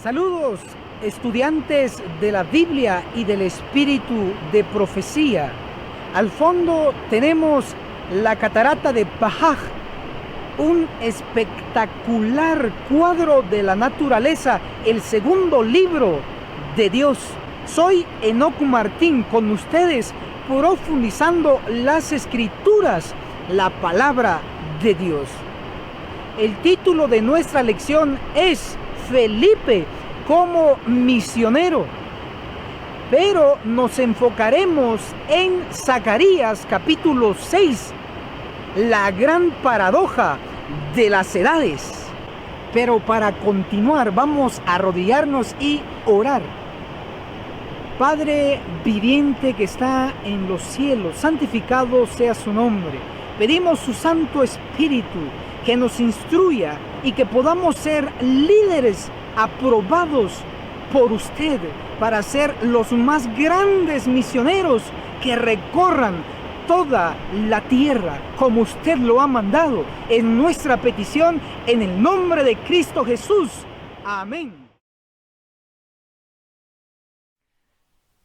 Saludos, estudiantes de la Biblia y del Espíritu de Profecía. Al fondo tenemos la catarata de Pajaj, un espectacular cuadro de la naturaleza, el segundo libro de Dios. Soy Enoc Martín, con ustedes profundizando las Escrituras, la palabra de Dios. El título de nuestra lección es Felipe como misionero, pero nos enfocaremos en Zacarías capítulo 6, la gran paradoja de las edades. Pero para continuar vamos a arrodillarnos y orar. Padre viviente que está en los cielos, santificado sea su nombre. Pedimos su Santo Espíritu que nos instruya y que podamos ser líderes aprobados por usted para ser los más grandes misioneros que recorran toda la tierra como usted lo ha mandado. En nuestra petición, en el nombre de Cristo Jesús. Amén.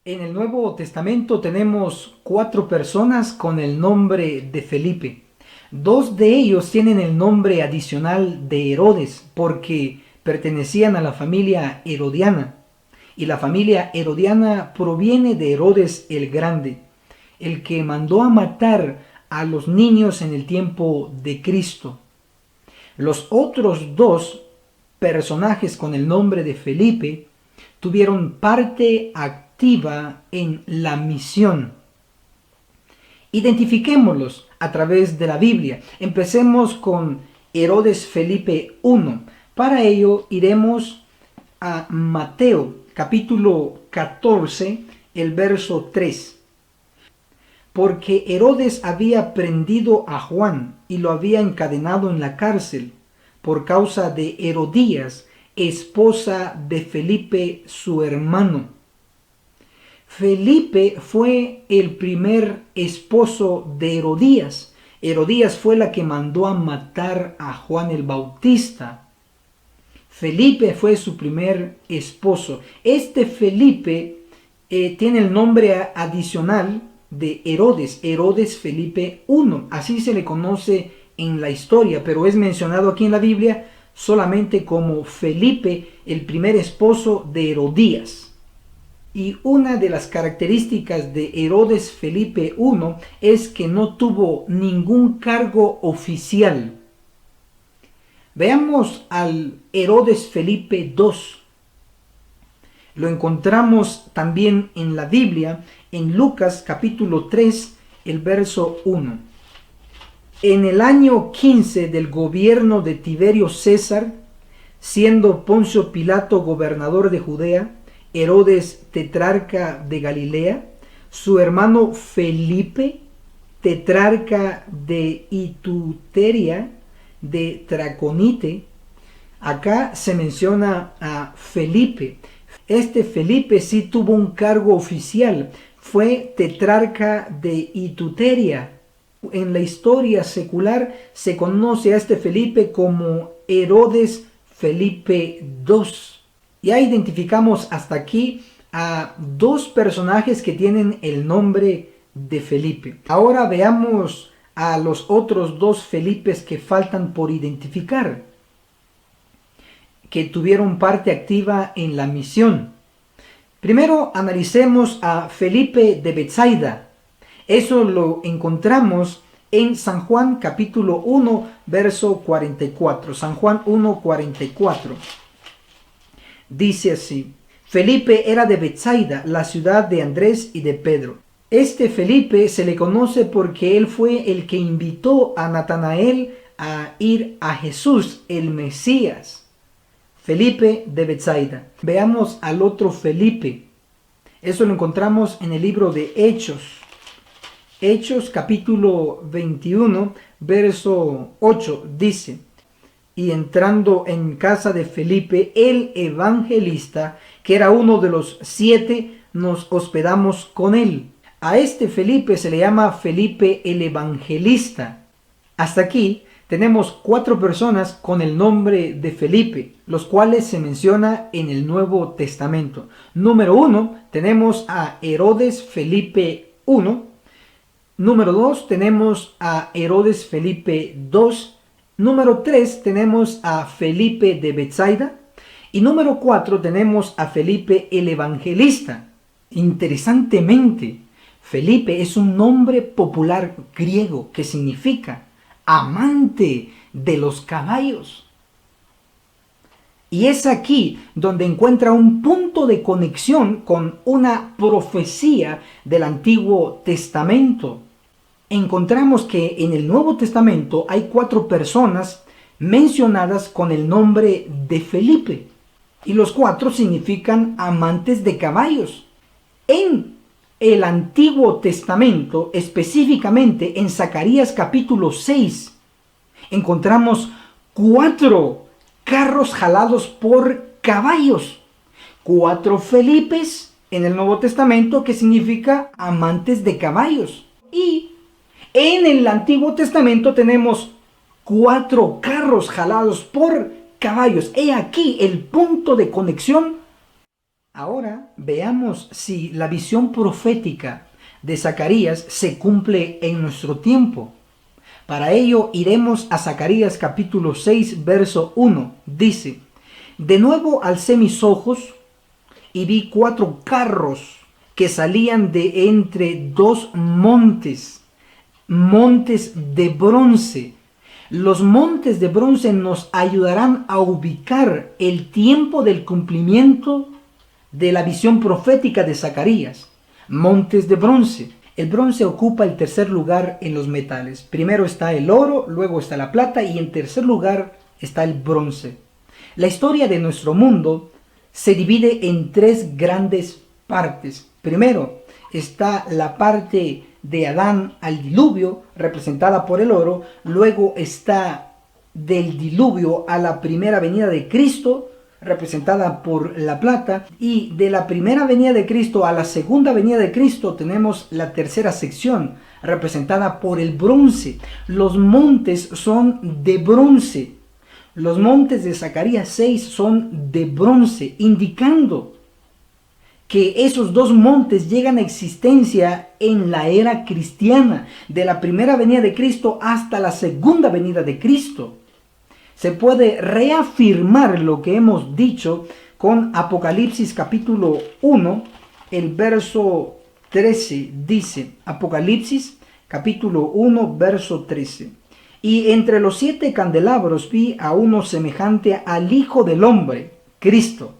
En el Nuevo Testamento tenemos 4 personas con el nombre de Felipe. 2 de ellos tienen el nombre adicional de Herodes porque pertenecían a la familia herodiana. Y la familia herodiana proviene de Herodes el Grande, el que mandó a matar a los niños en el tiempo de Cristo. Los otros 2 personajes con el nombre de Felipe tuvieron parte activa en la misión. Identifiquémoslos a través de la Biblia. Empecemos con Herodes Felipe I. Para ello iremos a Mateo capítulo 14, el verso 3. Porque Herodes había prendido a Juan y lo había encadenado en la cárcel por causa de Herodías, esposa de Felipe su hermano. Felipe fue el primer esposo de Herodías. Herodías fue la que mandó a matar a Juan el Bautista. Felipe fue su primer esposo. Este Felipe tiene el nombre adicional de Herodes, Herodes Felipe I. Así se le conoce en la historia, pero es mencionado aquí en la Biblia solamente como Felipe, el primer esposo de Herodías. Y una de las características de Herodes Felipe I es que no tuvo ningún cargo oficial. Veamos al Herodes Felipe II. Lo encontramos también en la Biblia, en Lucas capítulo 3, el verso 1. En el año 15 del gobierno de Tiberio César, siendo Poncio Pilato gobernador de Judea, Herodes tetrarca de Galilea, su hermano Felipe, tetrarca de Ituteria, de Traconite. Acá se menciona a Felipe. Este Felipe sí tuvo un cargo oficial, fue tetrarca de Ituteria. En la historia secular se conoce a este Felipe como Herodes Felipe II. Ya identificamos hasta aquí a 2 personajes que tienen el nombre de Felipe. Ahora veamos a los otros 2 Felipes que faltan por identificar, que tuvieron parte activa en la misión. Primero analicemos a Felipe de Betsaida. Eso lo encontramos en San Juan capítulo 1, verso 44. San Juan 1, 44. Dice así: Felipe era de Betsaida, la ciudad de Andrés y de Pedro. Este Felipe se le conoce porque él fue el que invitó a Natanael a ir a Jesús, el Mesías. Felipe de Betsaida. Veamos al otro Felipe. Eso lo encontramos en el libro de Hechos. Hechos capítulo 21, verso 8 dice: Y entrando en casa de Felipe, el evangelista, que era uno de los 7, nos hospedamos con él. A este Felipe se le llama Felipe el evangelista. Hasta aquí tenemos 4 personas con el nombre de Felipe, los cuales se menciona en el Nuevo Testamento. Número 1, tenemos a Herodes Felipe I. Número 2, tenemos a Herodes Felipe II. Número 3, tenemos a Felipe de Betsaida. Y número 4, tenemos a Felipe el Evangelista. Interesantemente, Felipe es un nombre popular griego que significa amante de los caballos. Y es aquí donde encuentra un punto de conexión con una profecía del Antiguo Testamento. Encontramos que en el Nuevo Testamento hay 4 personas mencionadas con el nombre de Felipe. Y los 4 significan amantes de caballos. En el Antiguo Testamento, específicamente en Zacarías capítulo 6, encontramos 4 carros jalados por caballos. 4 Felipes en el Nuevo Testamento, que significa amantes de caballos. Y en el Antiguo Testamento tenemos 4 carros jalados por caballos. He aquí el punto de conexión. Ahora veamos si la visión profética de Zacarías se cumple en nuestro tiempo. Para ello iremos a Zacarías capítulo 6, verso 1. Dice: de nuevo alcé mis ojos y vi 4 carros que salían de entre 2 montes, montes de bronce. Los montes de bronce nos ayudarán a ubicar el tiempo del cumplimiento de la visión profética de Zacarías. Montes de bronce. El bronce ocupa el tercer lugar en los metales. Primero está el oro, luego está la plata y en tercer lugar está el bronce. La historia de nuestro mundo se divide en 3 grandes partes. Primero está la parte de Adán al diluvio, representada por el oro. Luego está del diluvio a la primera venida de Cristo, representada por la plata, y de la primera venida de Cristo a la segunda venida de Cristo tenemos la tercera sección, representada por el bronce. Los montes son de bronce. Los montes de Zacarías 6 son de bronce, indicando que esos 2 montes llegan a existencia en la era cristiana, de la primera venida de Cristo hasta la segunda venida de Cristo. Se puede reafirmar lo que hemos dicho con Apocalipsis capítulo 1, el verso 13. Dice Apocalipsis capítulo 1, verso 13. Y entre los 7 candelabros vi a uno semejante al Hijo del Hombre, Cristo.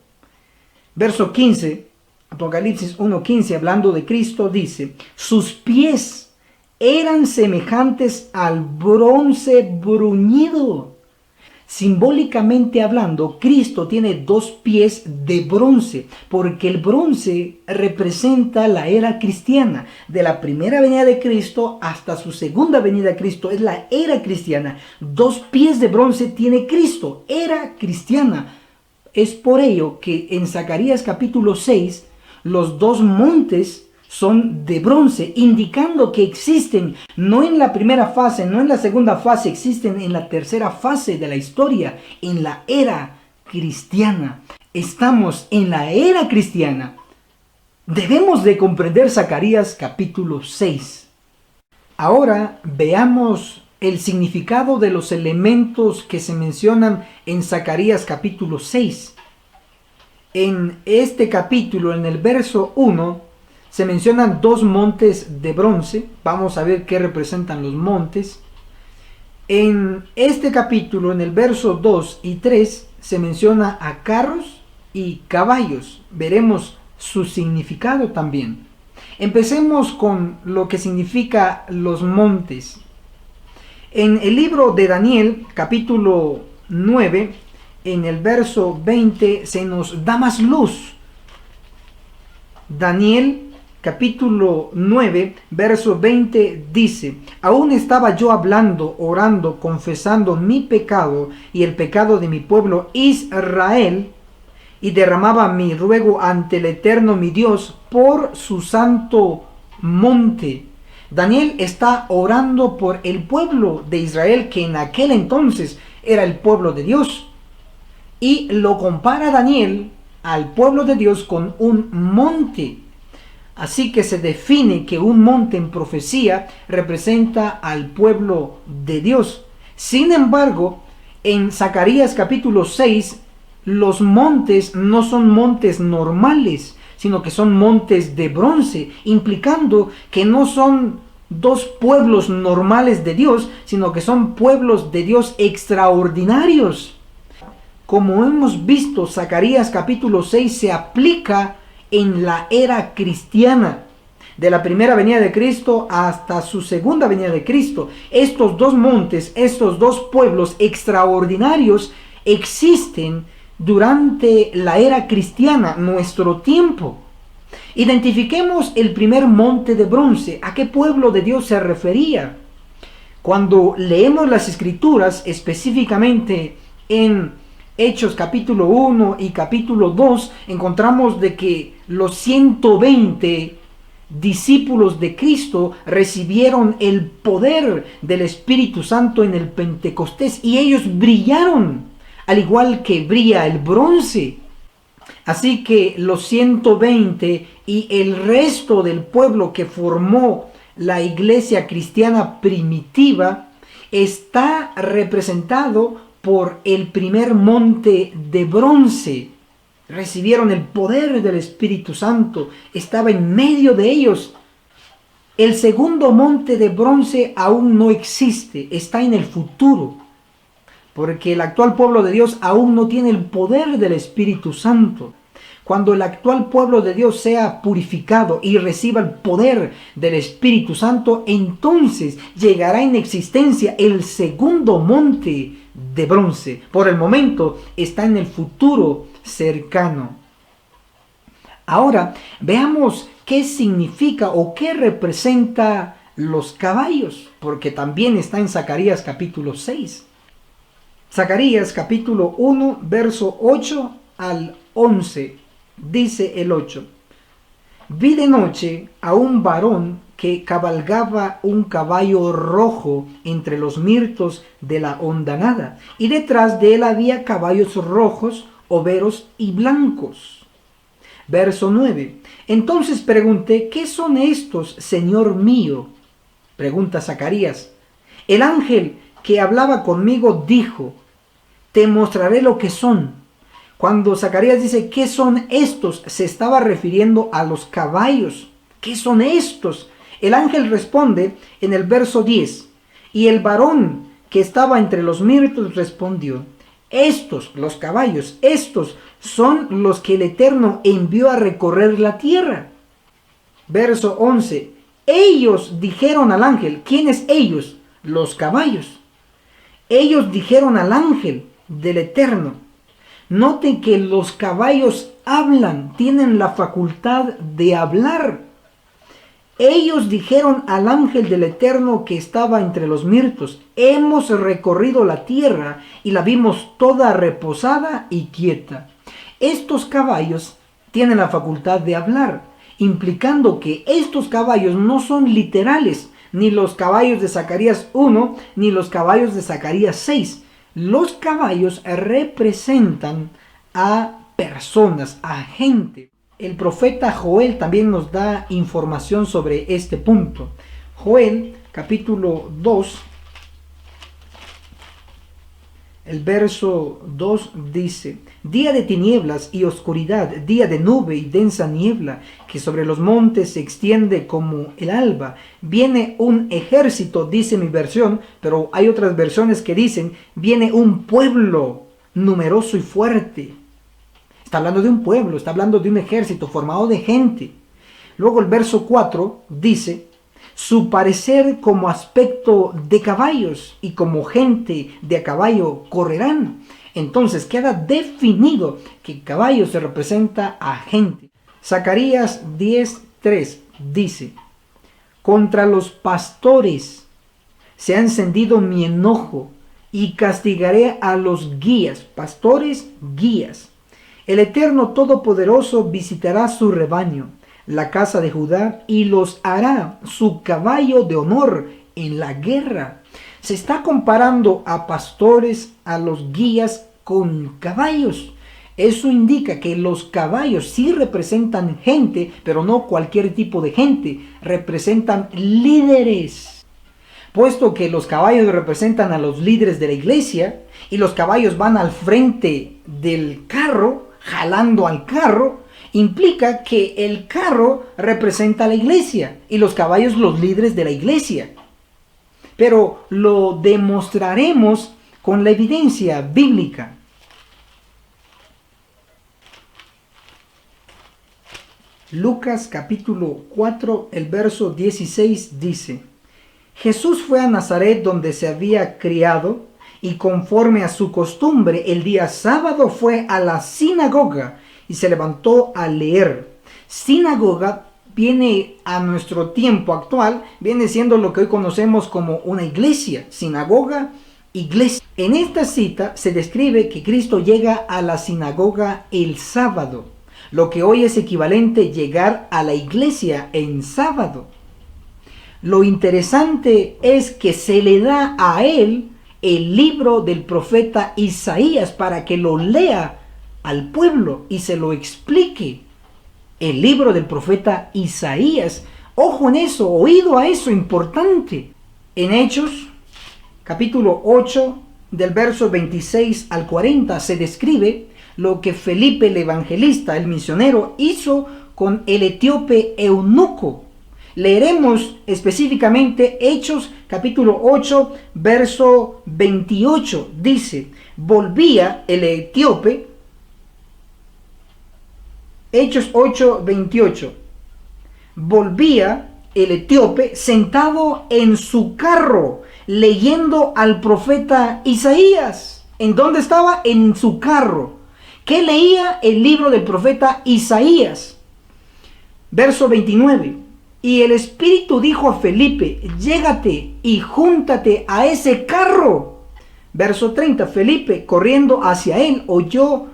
Verso 15, Apocalipsis 1:15, hablando de Cristo, dice: sus pies eran semejantes al bronce bruñido. Simbólicamente hablando, Cristo tiene 2 pies de bronce, porque el bronce representa la era cristiana. De la primera venida de Cristo hasta su segunda venida de Cristo es la era cristiana. 2 pies de bronce tiene Cristo, era cristiana. Es por ello que en Zacarías capítulo 6, los 2 montes son de bronce, indicando que existen no en la primera fase, no en la segunda fase, existen en la tercera fase de la historia, en la era cristiana. Estamos en la era cristiana. Debemos de comprender Zacarías capítulo 6. Ahora veamos el significado de los elementos que se mencionan en Zacarías capítulo 6. En este capítulo, en el verso 1, se mencionan 2 montes de bronce. Vamos a ver qué representan los montes. En este capítulo, en el verso 2 y 3, se menciona a carros y caballos. Veremos su significado también. Empecemos con lo que significa los montes. En el libro de Daniel, capítulo 9, en el verso 20, se nos da más luz. Daniel capítulo 9, verso 20 dice: aún estaba yo hablando, orando, confesando mi pecado y el pecado de mi pueblo Israel, y derramaba mi ruego ante el Eterno mi Dios por su santo monte. Daniel está orando por el pueblo de Israel, que en aquel entonces era el pueblo de Dios. Y lo compara Daniel al pueblo de Dios con un monte. Así que se define que un monte en profecía representa al pueblo de Dios. Sin embargo, en Zacarías capítulo 6, los montes no son montes normales, sino que son montes de bronce, implicando que no son dos pueblos normales de Dios, sino que son pueblos de Dios extraordinarios. Como hemos visto, Zacarías capítulo 6 se aplica en la era cristiana, de la primera venida de Cristo hasta su segunda venida de Cristo. Estos dos montes, estos dos pueblos extraordinarios existen durante la era cristiana, nuestro tiempo. Identifiquemos el primer monte de bronce. ¿A qué pueblo de Dios se refería? Cuando leemos las Escrituras, específicamente en Hechos capítulo 1 y capítulo 2, encontramos de que los 120 discípulos de Cristo recibieron el poder del Espíritu Santo en el Pentecostés y ellos brillaron, al igual que brilla el bronce. Así que los 120 y el resto del pueblo que formó la iglesia cristiana primitiva está representado por el primer monte de bronce. Recibieron el poder del Espíritu Santo, estaba en medio de ellos. El segundo monte de bronce aún no existe, está en el futuro, porque el actual pueblo de Dios aún no tiene el poder del Espíritu Santo. Cuando el actual pueblo de Dios sea purificado y reciba el poder del Espíritu Santo, entonces llegará en existencia el segundo monte de bronce. Por el momento está en el futuro cercano. Ahora veamos qué significa o qué representa los caballos, porque también está en Zacarías capítulo 6. Zacarías capítulo 1, verso 8 al 11. Dice el 8: Vi de noche a un varón que cabalgaba un caballo rojo entre los mirtos de la hondanada, y detrás de él había caballos rojos, overos y blancos. Verso 9: Entonces pregunté, ¿qué son estos, Señor mío? Pregunta Zacarías. El ángel que hablaba conmigo dijo, te mostraré lo que son. Cuando Zacarías dice, ¿qué son estos?, se estaba refiriendo a los caballos. ¿Qué son estos? El ángel responde en el verso 10. Y el varón que estaba entre los mirtos respondió, estos, los caballos, estos son los que el Eterno envió a recorrer la tierra. Verso 11. Ellos dijeron al ángel, ¿quiénes ellos? Los caballos. Ellos dijeron al ángel del Eterno. Noten que los caballos hablan, tienen la facultad de hablar. Ellos dijeron al ángel del Eterno que estaba entre los mirtos, hemos recorrido la tierra y la vimos toda reposada y quieta. Estos caballos tienen la facultad de hablar, implicando que estos caballos no son literales, ni los caballos de Zacarías 1, ni los caballos de Zacarías 6. Los caballos representan a personas, a gente. El profeta Joel también nos da información sobre este punto. Joel, capítulo 2, el verso 2 dice, día de tinieblas y oscuridad, día de nube y densa niebla, que sobre los montes se extiende como el alba. Viene un ejército, dice mi versión, pero hay otras versiones que dicen, viene un pueblo numeroso y fuerte. Está hablando de un pueblo, está hablando de un ejército formado de gente. Luego el verso 4 dice, su parecer como aspecto de caballos y como gente de a caballo correrán. Entonces queda definido que caballo se representa a gente. Zacarías 10:3 dice, contra los pastores se ha encendido mi enojo y castigaré a los guías, pastores, guías. El Eterno Todopoderoso visitará su rebaño. la casa de Judá y los hará su caballo de honor en la guerra. Se está comparando a pastores, a los guías con caballos. Eso indica que los caballos sí representan gente, pero no cualquier tipo de gente. Representan líderes. Puesto que los caballos representan a los líderes de la iglesia y los caballos van al frente del carro, jalando al carro, implica que el carro representa a la iglesia y los caballos los líderes de la iglesia. Pero lo demostraremos con la evidencia bíblica. Lucas capítulo 4, el verso 16 dice: Jesús fue a Nazaret donde se había criado, y conforme a su costumbre, el día sábado fue a la sinagoga y se levantó a leer. Sinagoga viene a nuestro tiempo actual, viene siendo lo que hoy conocemos como una iglesia. Sinagoga, iglesia. En esta cita se describe que Cristo llega a la sinagoga el sábado, lo que hoy es equivalente llegar a la iglesia en sábado. Lo interesante es que se le da a él el libro del profeta Isaías para que lo lea al pueblo y se lo explique. El libro del profeta Isaías. Ojo en eso, oído a eso, importante. En Hechos, capítulo 8, del verso 26 al 40, se describe lo que Felipe el evangelista, el misionero, hizo con el etíope eunuco. Leeremos específicamente Hechos capítulo 8, verso 28. Dice: volvía el etíope. Hechos 8, 28. Volvía el etíope sentado en su carro, leyendo al profeta Isaías. ¿En dónde estaba? En su carro. ¿Qué leía? El libro del profeta Isaías. Verso 29. Y el Espíritu dijo a Felipe: llégate y júntate a ese carro. Verso 30. Felipe, corriendo hacia él, oyó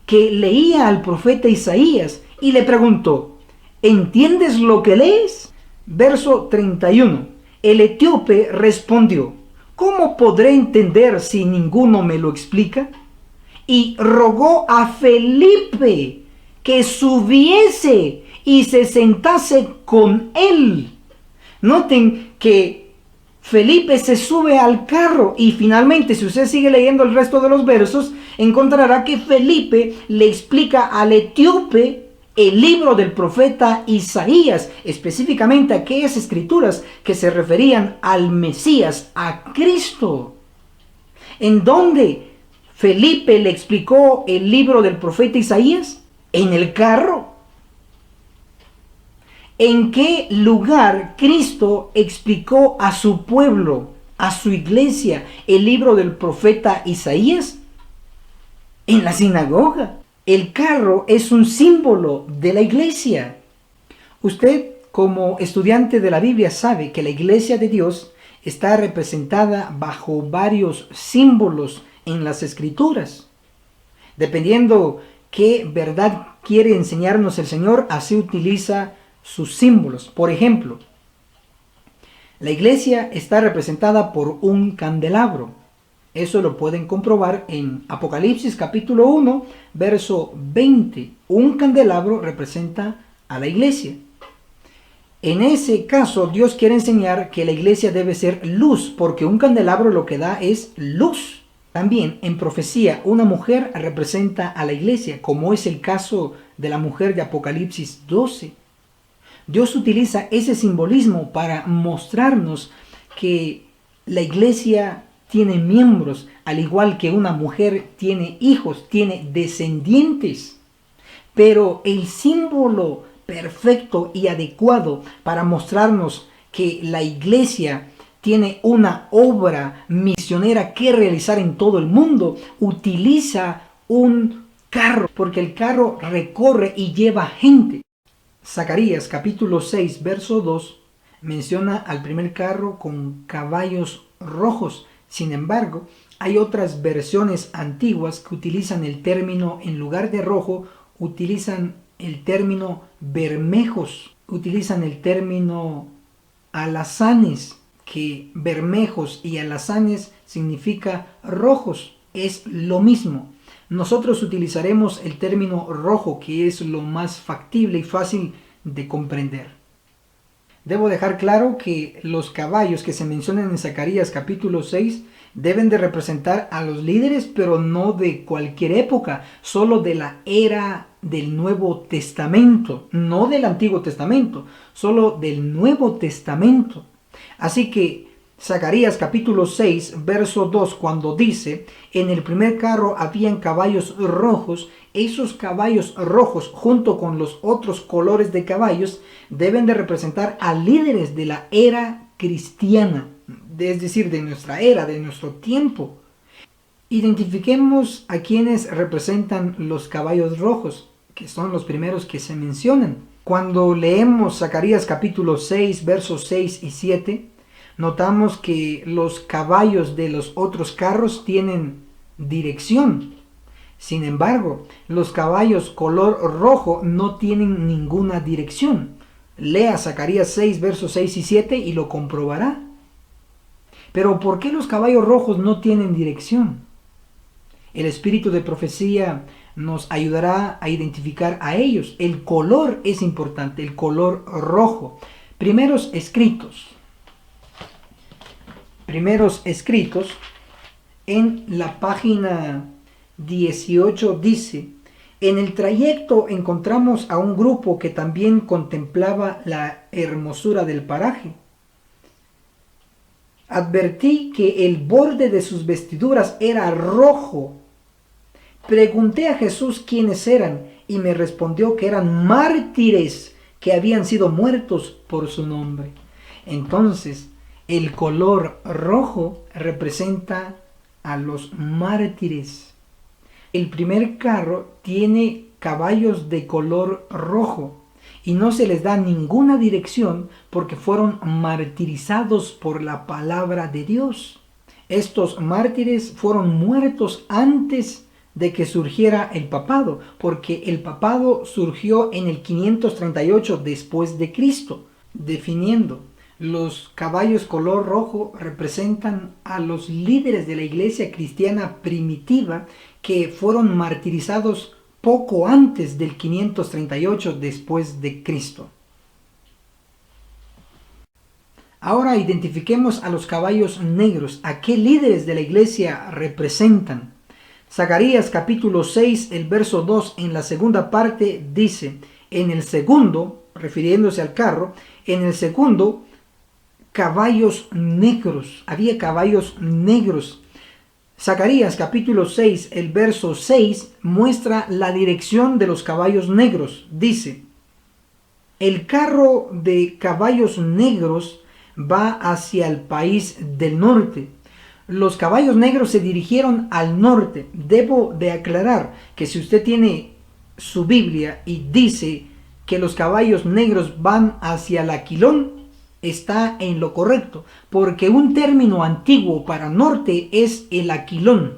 que leía al profeta Isaías y le preguntó: ¿entiendes lo que lees? Verso 31. El etíope respondió: ¿cómo podré entender si ninguno me lo explica? Y rogó a Felipe que subiese y se sentase con él. Noten que Felipe se sube al carro y finalmente, si usted sigue leyendo el resto de los versos, encontrará que Felipe le explica al etíope el libro del profeta Isaías, específicamente aquellas escrituras que se referían al Mesías, a Cristo. ¿En dónde Felipe le explicó el libro del profeta Isaías? En el carro. ¿En qué lugar Cristo explicó a su pueblo, a su iglesia, el libro del profeta Isaías? En la sinagoga. El carro es un símbolo de la iglesia. Usted, como estudiante de la Biblia, sabe que la iglesia de Dios está representada bajo varios símbolos en las Escrituras. Dependiendo qué verdad quiere enseñarnos el Señor, así utiliza sus símbolos. Por ejemplo, la iglesia está representada por un candelabro. Eso lo pueden comprobar en Apocalipsis capítulo 1, verso 20. Un candelabro representa a la iglesia. En ese caso, Dios quiere enseñar que la iglesia debe ser luz, porque un candelabro lo que da es luz. También en profecía, una mujer representa a la iglesia, como es el caso de la mujer de Apocalipsis 12. Dios utiliza ese simbolismo para mostrarnos que la iglesia tiene miembros, al igual que una mujer tiene hijos, tiene descendientes. Pero el símbolo perfecto y adecuado para mostrarnos que la iglesia tiene una obra misionera que realizar en todo el mundo, utiliza un carro, porque el carro recorre y lleva gente. Zacarías capítulo 6, verso 2 menciona al primer carro con caballos rojos. Sin embargo, hay otras versiones antiguas que utilizan el término, en lugar de rojo, utilizan el término bermejos, utilizan el término alazanes, que bermejos y alazanes significa rojos, es lo mismo. Nosotros utilizaremos el término rojo, que es lo más factible y fácil de comprender. Debo dejar claro que los caballos que se mencionan en Zacarías capítulo 6 deben de representar a los líderes, pero no de cualquier época, solo de la era del Nuevo Testamento, no del Antiguo Testamento, solo del Nuevo Testamento. Así que Zacarías capítulo 6, verso 2, cuando dice, en el primer carro habían caballos rojos, esos caballos rojos junto con los otros colores de caballos deben de representar a líderes de la era cristiana, es decir, de nuestra era, de nuestro tiempo. Identifiquemos a quienes representan los caballos rojos, que son los primeros que se mencionan. Cuando leemos Zacarías capítulo 6, versos 6 y 7, notamos que los caballos de los otros carros tienen dirección. Sin embargo, los caballos color rojo no tienen ninguna dirección. Lea Zacarías 6, versos 6 y 7 y lo comprobará. Pero ¿por qué los caballos rojos no tienen dirección? El espíritu de profecía nos ayudará a identificar a ellos. El color es importante, el color rojo. Primeros escritos en la página 18 dice, en el trayecto encontramos a un grupo que también contemplaba la hermosura del paraje. Advertí que el borde de sus vestiduras era rojo. Pregunté a Jesús quiénes eran y me respondió que eran mártires que habían sido muertos por su nombre. Entonces, el color rojo representa a los mártires. El primer carro tiene caballos de color rojo y no se les da ninguna dirección porque fueron martirizados por la palabra de Dios. Estos mártires fueron muertos antes de que surgiera el papado, porque el papado surgió en el 538 después de Cristo, definiendo. Los caballos color rojo representan a los líderes de la iglesia cristiana primitiva que fueron martirizados poco antes del 538 después de Cristo. Ahora identifiquemos a los caballos negros. ¿A qué líderes de la iglesia representan? Zacarías capítulo 6, el verso 2 en la segunda parte dice, en el segundo, refiriéndose al carro, en el segundo, caballos negros, había caballos negros. Zacarías capítulo 6, el verso 6 muestra la dirección de los caballos negros. Dice, el carro de caballos negros va hacia el país del norte. Los caballos negros se dirigieron al norte. Debo de aclarar que si usted tiene su Biblia y dice que los caballos negros van hacia el Aquilón, está en lo correcto, porque un término antiguo para norte es el Aquilón.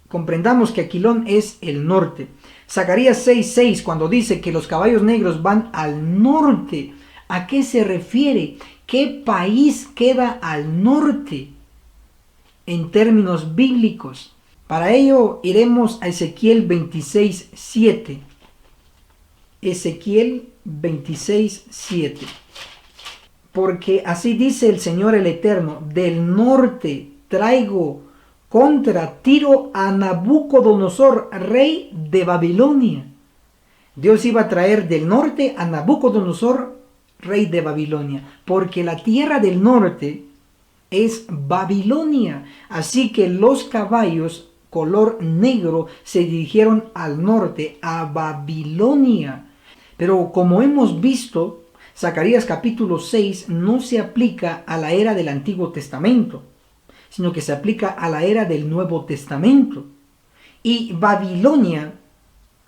Comprendamos que Aquilón es el norte. Zacarías 6:6, cuando dice que los caballos negros van al norte, ¿a qué se refiere? ¿Qué país queda al norte en términos bíblicos? Para ello iremos a Ezequiel 26:7. Ezequiel 26:7. Porque así dice el Señor el Eterno, del norte traigo contra Tiro a Nabucodonosor, rey de Babilonia. Dios iba a traer del norte a Nabucodonosor, rey de Babilonia, porque la tierra del norte es Babilonia. Así que los caballos color negro se dirigieron al norte, a Babilonia. Pero como hemos visto, Zacarías capítulo 6 no se aplica a la era del Antiguo Testamento, sino que se aplica a la era del Nuevo Testamento. Y Babilonia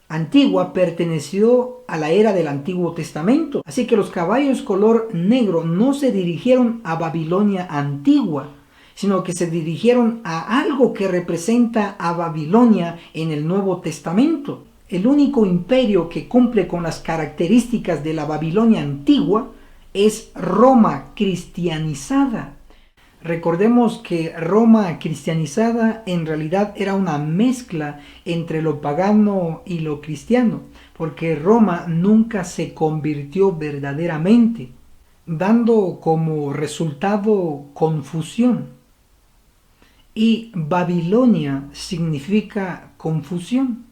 antigua perteneció a la era del Antiguo Testamento. Así que los caballos color negro no se dirigieron a Babilonia antigua, sino que se dirigieron a algo que representa a Babilonia en el Nuevo Testamento. El único imperio que cumple con las características de la Babilonia antigua es Roma cristianizada. Recordemos que Roma cristianizada en realidad era una mezcla entre lo pagano y lo cristiano, porque Roma nunca se convirtió verdaderamente, dando como resultado confusión. Y Babilonia significa confusión.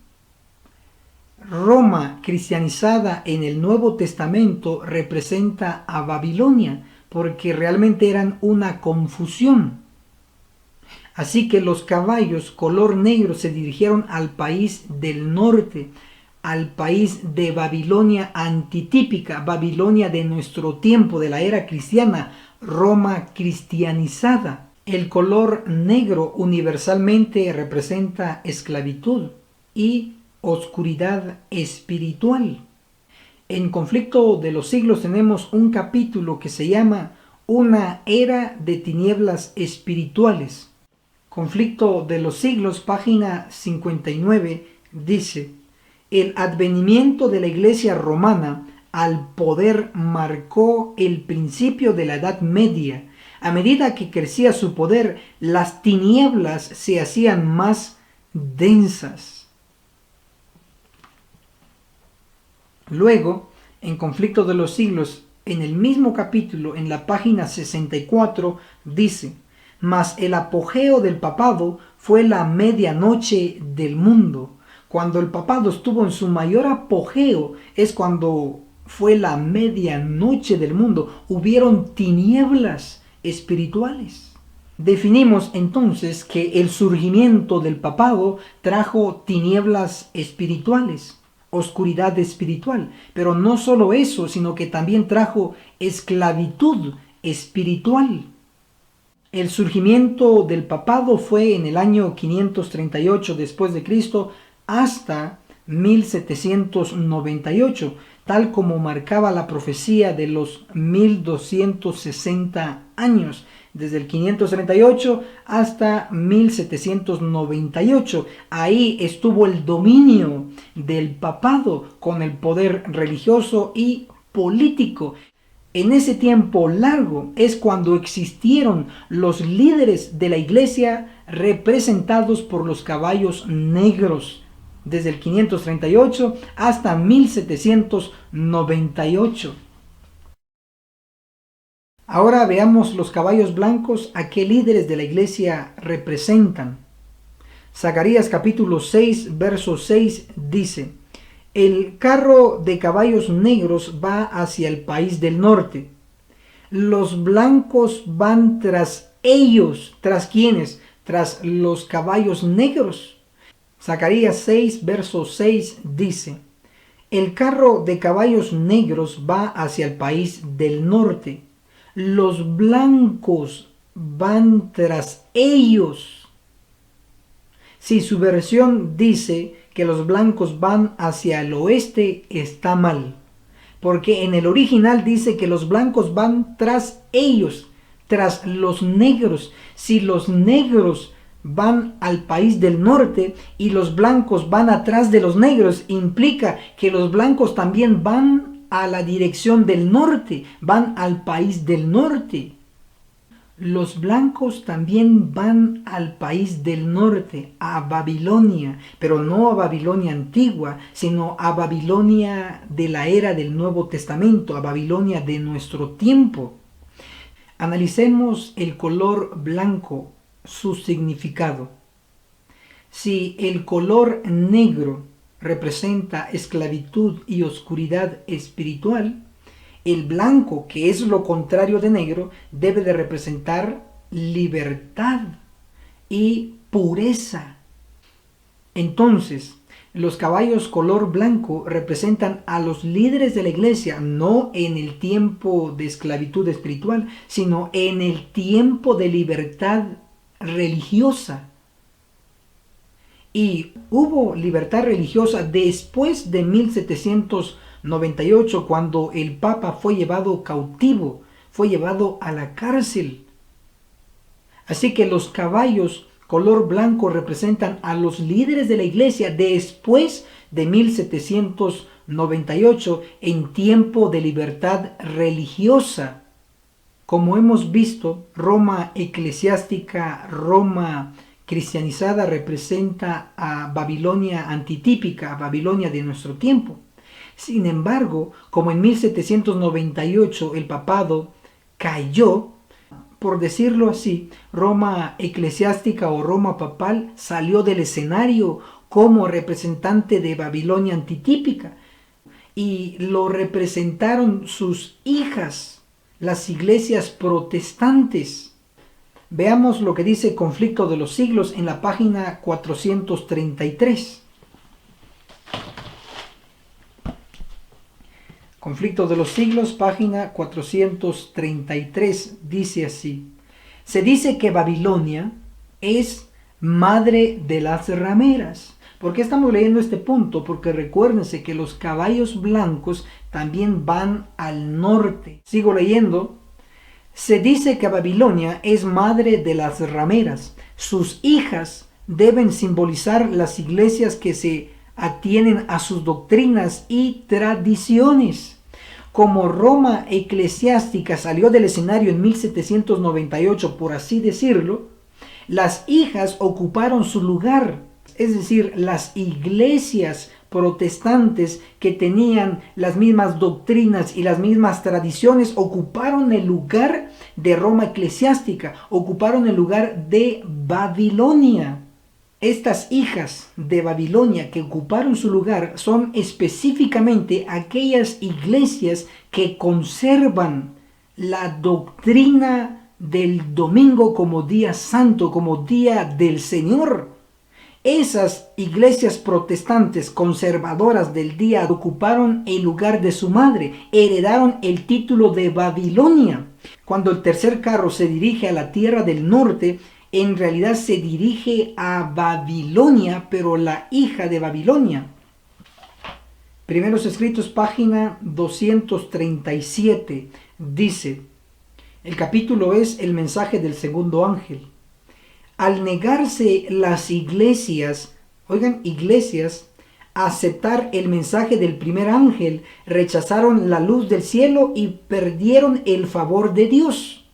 Roma cristianizada en el Nuevo Testamento representa a Babilonia, porque realmente eran una confusión. Así que los caballos color negro se dirigieron al país del norte, al país de Babilonia antitípica, Babilonia de nuestro tiempo, de la era cristiana, Roma cristianizada. El color negro universalmente representa esclavitud y oscuridad espiritual. En Conflicto de los Siglos tenemos un capítulo que se llama Una era de tinieblas espirituales. Conflicto de los Siglos, página 59, dice: el advenimiento de la Iglesia romana al poder marcó el principio de la Edad Media. A medida que crecía su poder, las tinieblas se hacían más densas. Luego, en Conflicto de los Siglos, en el mismo capítulo, en la página 64, dice: mas el apogeo del papado fue la medianoche del mundo. Cuando el papado estuvo en su mayor apogeo es cuando fue la medianoche del mundo. Hubieron tinieblas espirituales. Definimos entonces que el surgimiento del papado trajo tinieblas espirituales, oscuridad espiritual, pero no solo eso, sino que también trajo esclavitud espiritual. El surgimiento del papado fue en el año 538 después de Cristo hasta 1798, tal como marcaba la profecía de los 1260 años, desde el 538 hasta 1798. Ahí estuvo el dominio del papado con el poder religioso y político. En ese tiempo largo es cuando existieron los líderes de la iglesia representados por los caballos negros, desde el 538 hasta 1798. Ahora veamos los caballos blancos a qué líderes de la iglesia representan. Zacarías capítulo 6, verso 6 dice: el carro de caballos negros va hacia el país del norte. Los blancos van tras ellos. ¿Tras quiénes? Tras los caballos negros. Zacarías 6, verso 6 dice: el carro de caballos negros va hacia el país del norte. Los blancos van tras ellos. Si su versión dice que los blancos van hacia el oeste, está mal, porque en el original dice que los blancos van tras ellos, tras los negros. Si los negros van al país del norte y los blancos van atrás de los negros, implica que los blancos también van a la dirección del norte, van al país del norte. Los blancos también van al país del norte, a Babilonia, pero no a Babilonia antigua, sino a Babilonia de la era del Nuevo Testamento, a Babilonia de nuestro tiempo. Analicemos el color blanco, su significado. Si el color negro representa esclavitud y oscuridad espiritual, el blanco, que es lo contrario de negro, debe de representar libertad y pureza. Entonces, los caballos color blanco representan a los líderes de la iglesia, no en el tiempo de esclavitud espiritual, sino en el tiempo de libertad religiosa. Y hubo libertad religiosa después de 1798, cuando el Papa fue llevado cautivo, fue llevado a la cárcel. Así que los caballos color blanco representan a los líderes de la iglesia después de 1798 en tiempo de libertad religiosa. Como hemos visto, Roma eclesiástica, Roma cristianizada representa a Babilonia antitípica, a Babilonia de nuestro tiempo. Sin embargo, como en 1798 el papado cayó, por decirlo así, Roma eclesiástica o Roma papal salió del escenario como representante de Babilonia antitípica y lo representaron sus hijas, las iglesias protestantes. Veamos lo que dice Conflicto de los Siglos en la página 433. Conflicto de los Siglos, página 433, dice así: se dice que Babilonia es madre de las rameras. ¿Por qué estamos leyendo este punto? Porque recuérdense que los caballos blancos también van al norte. Sigo leyendo. Se dice que Babilonia es madre de las rameras. Sus hijas deben simbolizar las iglesias que se atienen a sus doctrinas y tradiciones. Como Roma eclesiástica salió del escenario en 1798, por así decirlo, las hijas ocuparon su lugar, es decir, las iglesias protestantes que tenían las mismas doctrinas y las mismas tradiciones ocuparon el lugar de Roma eclesiástica, ocuparon el lugar de Babilonia. Estas hijas de Babilonia que ocuparon su lugar son específicamente aquellas iglesias que conservan la doctrina del domingo como día santo, como día del Señor. Esas iglesias protestantes conservadoras del día ocuparon el lugar de su madre, heredaron el título de Babilonia. Cuando el tercer carro se dirige a la tierra del norte, en realidad se dirige a Babilonia, pero la hija de Babilonia. Primeros Escritos, página 237, dice, el capítulo es el mensaje del segundo ángel. Al negarse las iglesias, a aceptar el mensaje del primer ángel, rechazaron la luz del cielo y perdieron el favor de Dios.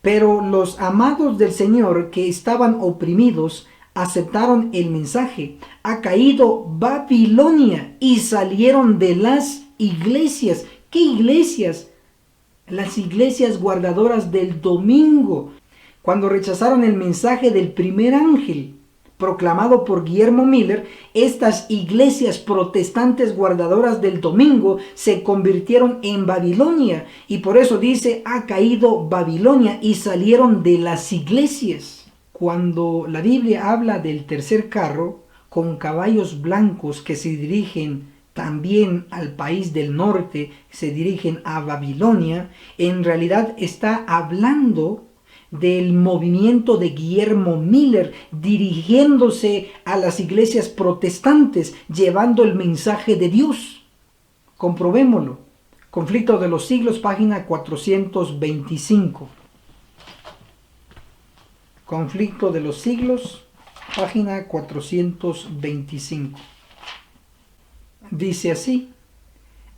Pero los amados del Señor que estaban oprimidos aceptaron el mensaje. Ha caído Babilonia y salieron de las iglesias. ¿Qué iglesias? Las iglesias guardadoras del domingo. Cuando rechazaron el mensaje del primer ángel proclamado por Guillermo Miller, estas iglesias protestantes guardadoras del domingo se convirtieron en Babilonia, y por eso dice, ha caído Babilonia, y salieron de las iglesias. Cuando la Biblia habla del tercer carro con caballos blancos que se dirigen también al país del norte, se dirigen a Babilonia, en realidad está hablando del movimiento de Guillermo Miller dirigiéndose a las iglesias protestantes, llevando el mensaje de Dios. Comprobémoslo. Conflicto de los Siglos, página 425. Conflicto de los Siglos, página 425. Dice así: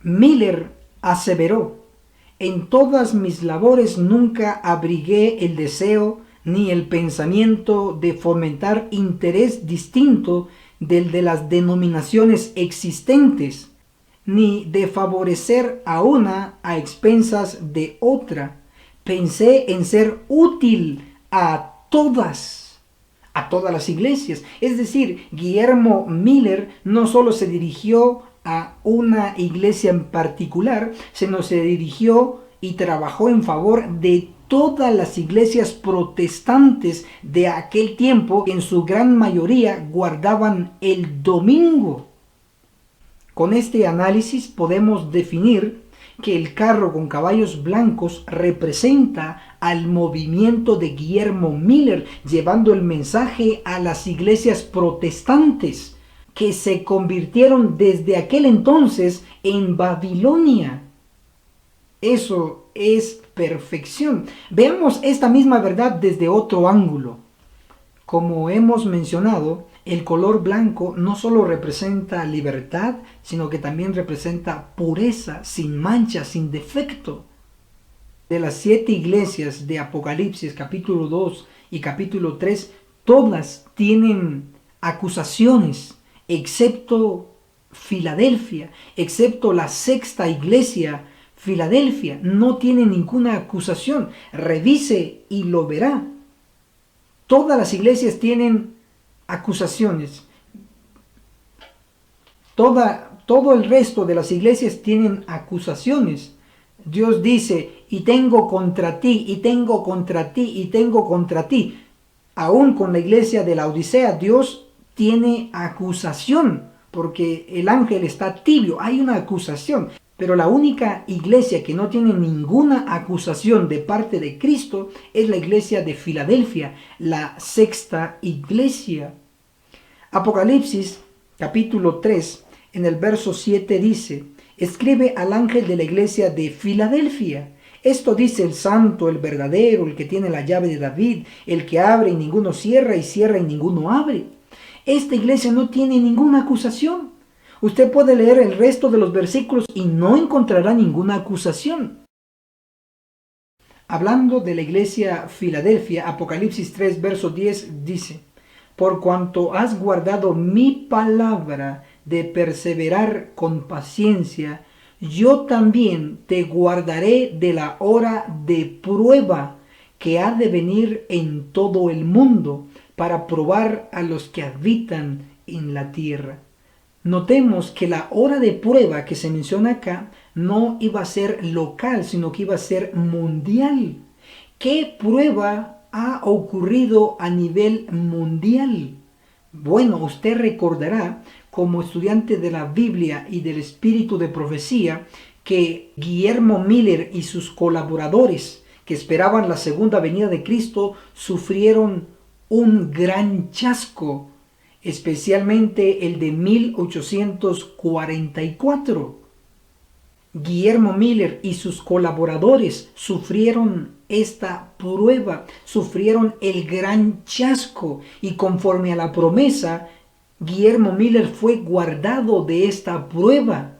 Miller aseveró: en todas mis labores nunca abrigué el deseo ni el pensamiento de fomentar interés distinto del de las denominaciones existentes, ni de favorecer a una a expensas de otra. Pensé en ser útil a todas las iglesias. Es decir, Guillermo Miller no solo se dirigió a una iglesia en particular, sino se dirigió y trabajó en favor de todas las iglesias protestantes de aquel tiempo, que en su gran mayoría guardaban el domingo. Con este análisis podemos definir que el carro con caballos blancos representa al movimiento de Guillermo Miller, llevando el mensaje a las iglesias protestantes, que se convirtieron desde aquel entonces en Babilonia. Eso es perfección. Veamos esta misma verdad desde otro ángulo. Como hemos mencionado, el color blanco no solo representa libertad, sino que también representa pureza, sin mancha, sin defecto. De las 7 iglesias de Apocalipsis, capítulo 2 y capítulo 3, todas tienen acusaciones, excepto Filadelfia, excepto la 6ª iglesia, Filadelfia, no tiene ninguna acusación. Revise y lo verá. Todas las iglesias tienen acusaciones. Todo el resto de las iglesias tienen acusaciones. Dios dice, y tengo contra ti, y tengo contra ti, y tengo contra ti. Aún con la iglesia de la Odisea, Dios tiene acusación, porque el ángel está tibio, hay una acusación. Pero la única iglesia que no tiene ninguna acusación de parte de Cristo es la iglesia de Filadelfia, la 6ª iglesia. Apocalipsis capítulo 3, en el verso 7 dice, escribe al ángel de la iglesia de Filadelfia. Esto dice el santo, el verdadero, el que tiene la llave de David, el que abre y ninguno cierra, y cierra y ninguno abre. Esta iglesia no tiene ninguna acusación. Usted puede leer el resto de los versículos y no encontrará ninguna acusación. Hablando de la iglesia Filadelfia, Apocalipsis 3, verso 10 dice, por cuanto has guardado mi palabra de perseverar con paciencia, yo también te guardaré de la hora de prueba que ha de venir en todo el mundo para probar a los que habitan en la tierra. Notemos que la hora de prueba que se menciona acá no iba a ser local, sino que iba a ser mundial. ¿Qué prueba ha ocurrido a nivel mundial? Bueno, usted recordará, como estudiante de la Biblia y del espíritu de profecía, que Guillermo Miller y sus colaboradores que esperaban la segunda venida de Cristo sufrieron un gran chasco, especialmente el de 1844. Guillermo Miller y sus colaboradores sufrieron esta prueba, sufrieron el gran chasco, y conforme a la promesa, Guillermo Miller fue guardado de esta prueba.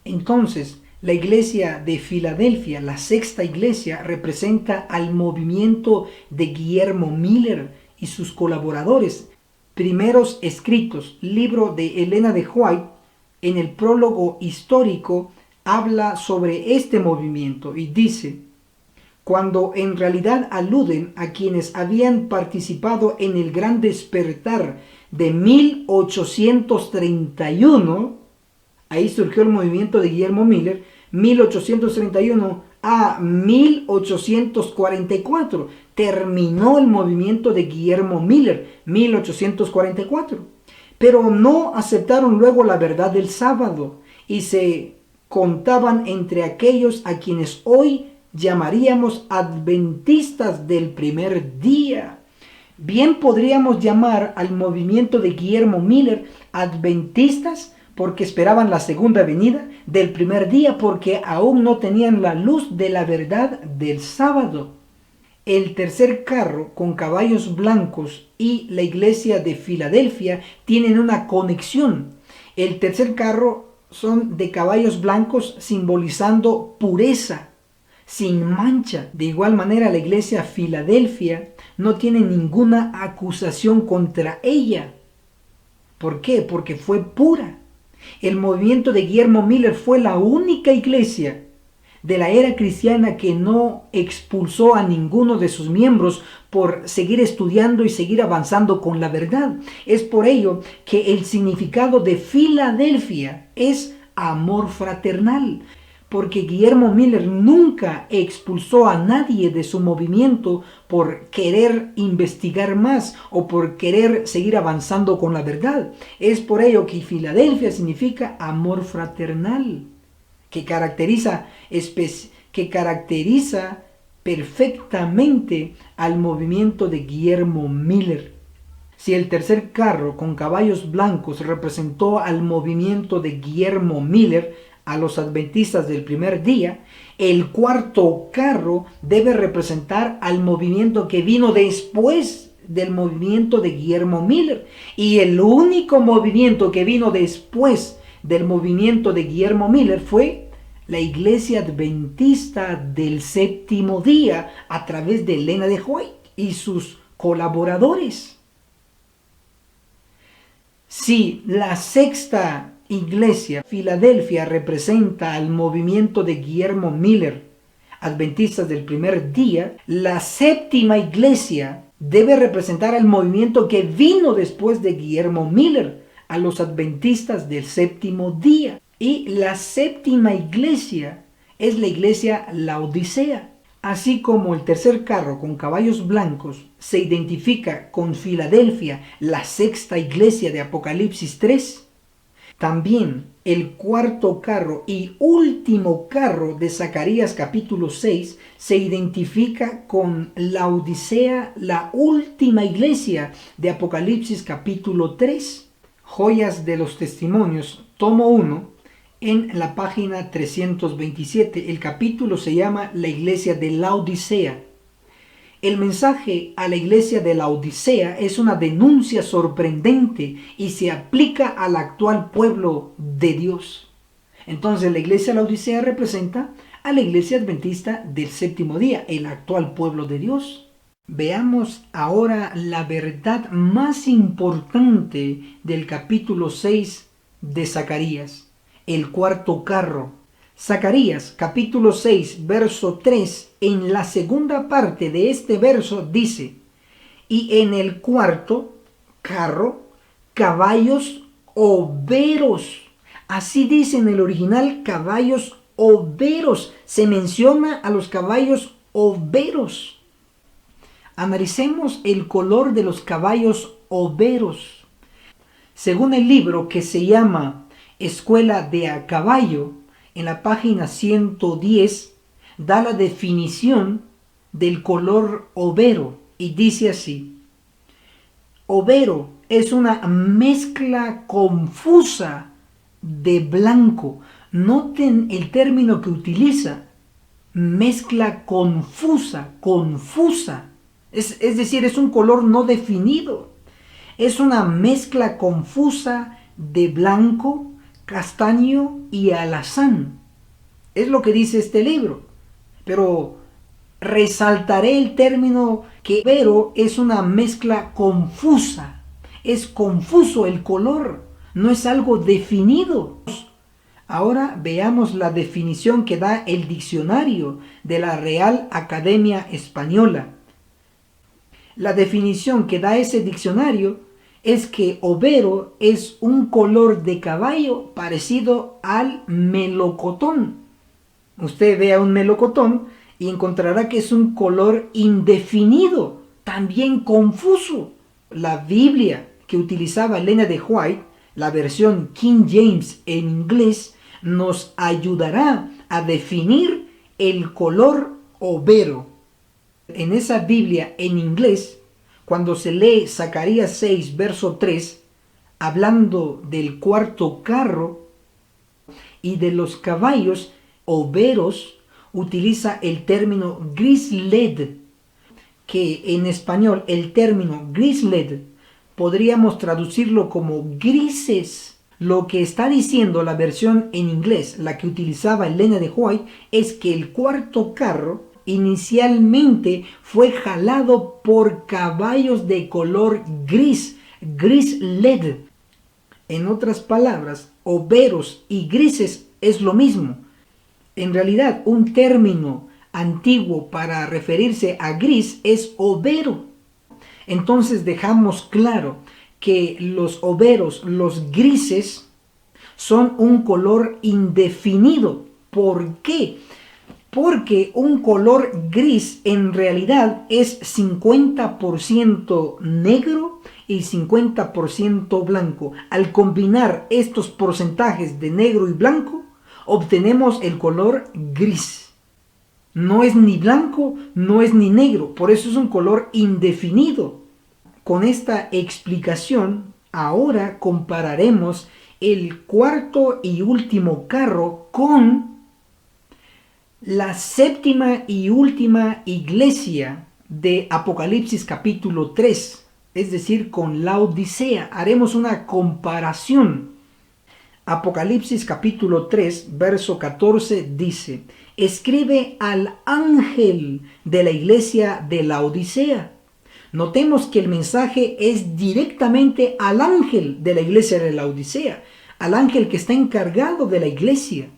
Entonces, la iglesia de Filadelfia, la 6ª iglesia, representa al movimiento de Guillermo Miller y sus colaboradores. Primeros Escritos, libro de Elena de White, en el prólogo histórico, habla sobre este movimiento y dice, cuando en realidad aluden a quienes habían participado en el gran despertar de 1831, ahí surgió el movimiento de Guillermo Miller, 1831 a 1844, terminó el movimiento de Guillermo Miller, 1844, pero no aceptaron luego la verdad del sábado y se contaban entre aquellos a quienes hoy llamaríamos adventistas del primer día. Bien podríamos llamar al movimiento de Guillermo Miller adventistas porque esperaban la segunda venida, del primer día porque aún no tenían la luz de la verdad del sábado. El tercer carro con caballos blancos y la iglesia de Filadelfia tienen una conexión. El tercer carro son de caballos blancos simbolizando pureza, sin mancha. De igual manera, la iglesia Filadelfia no tiene ninguna acusación contra ella. ¿Por qué? Porque fue pura. El movimiento de Guillermo Miller fue la única iglesia de la era cristiana que no expulsó a ninguno de sus miembros por seguir estudiando y seguir avanzando con la verdad. Es por ello que el significado de Filadelfia es amor fraternal, porque Guillermo Miller nunca expulsó a nadie de su movimiento por querer investigar más o por querer seguir avanzando con la verdad. Es por ello que Filadelfia significa amor fraternal, que caracteriza perfectamente al movimiento de Guillermo Miller. Si el tercer carro con caballos blancos representó al movimiento de Guillermo Miller, a los adventistas del primer día, el cuarto carro debe representar al movimiento que vino después del movimiento de Guillermo Miller. Y el único movimiento que vino después del movimiento de Guillermo Miller fue la Iglesia Adventista del Séptimo Día, a través de Elena de White y sus colaboradores. Si la sexta iglesia, Filadelfia, representa al movimiento de Guillermo Miller, adventistas del primer día, la séptima iglesia debe representar al movimiento que vino después de Guillermo Miller, a los adventistas del séptimo día. Y la séptima iglesia es la iglesia Laodicea. Así como el tercer carro con caballos blancos se identifica con Filadelfia, la sexta iglesia de Apocalipsis 3, también el cuarto carro y último carro de Zacarías capítulo 6 se identifica con Laodicea, la última iglesia de Apocalipsis capítulo 3. Joyas de los Testimonios, tomo 1, en la página 327. El capítulo se llama La iglesia de Laodicea. El mensaje a la iglesia de Laodicea es una denuncia sorprendente y se aplica al actual pueblo de Dios. Entonces la iglesia de Laodicea representa a la iglesia adventista del séptimo día, el actual pueblo de Dios. Veamos ahora la verdad más importante del capítulo 6 de Zacarías, el cuarto carro. Zacarías capítulo 6 verso 3, en la segunda parte de este verso dice: y en el cuarto carro caballos overos. Así dice en el original, caballos overos. Se menciona a los caballos overos. Analicemos el color de los caballos overos. Según el libro que se llama Escuela de a Caballo, en la página 110, da la definición del color overo y dice así: overo es una mezcla confusa de blanco. Noten el término que utiliza: mezcla confusa. Es decir, es un color no definido. Es una mezcla confusa de blanco, castaño y alazán. Es lo que dice este libro. Pero resaltaré el término que overo es una mezcla confusa. Es confuso el color, no es algo definido. Ahora veamos la definición que da el diccionario de la Real Academia Española. La definición que da ese diccionario es que overo es un color de caballo parecido al melocotón. Usted vea un melocotón y encontrará que es un color indefinido, también confuso. La Biblia que utilizaba Elena de White, la versión King James en inglés, nos ayudará a definir el color overo. En esa Biblia en inglés, cuando se lee Zacarías 6, verso 3, hablando del cuarto carro y de los caballos overos, utiliza el término grisled, que en español el término grisled podríamos traducirlo como grises. Lo que está diciendo la versión en inglés, la que utilizaba Elena de White, es que el cuarto carro inicialmente fue jalado por caballos de color gris, grisled. En otras palabras, overos y grises es lo mismo. En realidad, un término antiguo para referirse a gris es overo. Entonces dejamos claro que los overos, los grises, son un color indefinido. ¿Por qué? Porque un color gris en realidad es 50% negro y 50% blanco. Al combinar estos porcentajes de negro y blanco, obtenemos el color gris. No es ni blanco, no es ni negro, por eso es un color indefinido. Con esta explicación, ahora compararemos el cuarto y último carro con la séptima y última iglesia de Apocalipsis capítulo 3, es decir, con la Odisea. Haremos una comparación. Apocalipsis capítulo 3, verso 14 dice: escribe al ángel de la iglesia de la Odisea. Notemos que el mensaje es directamente al ángel de la iglesia de la Odisea, al ángel que está encargado de la iglesia.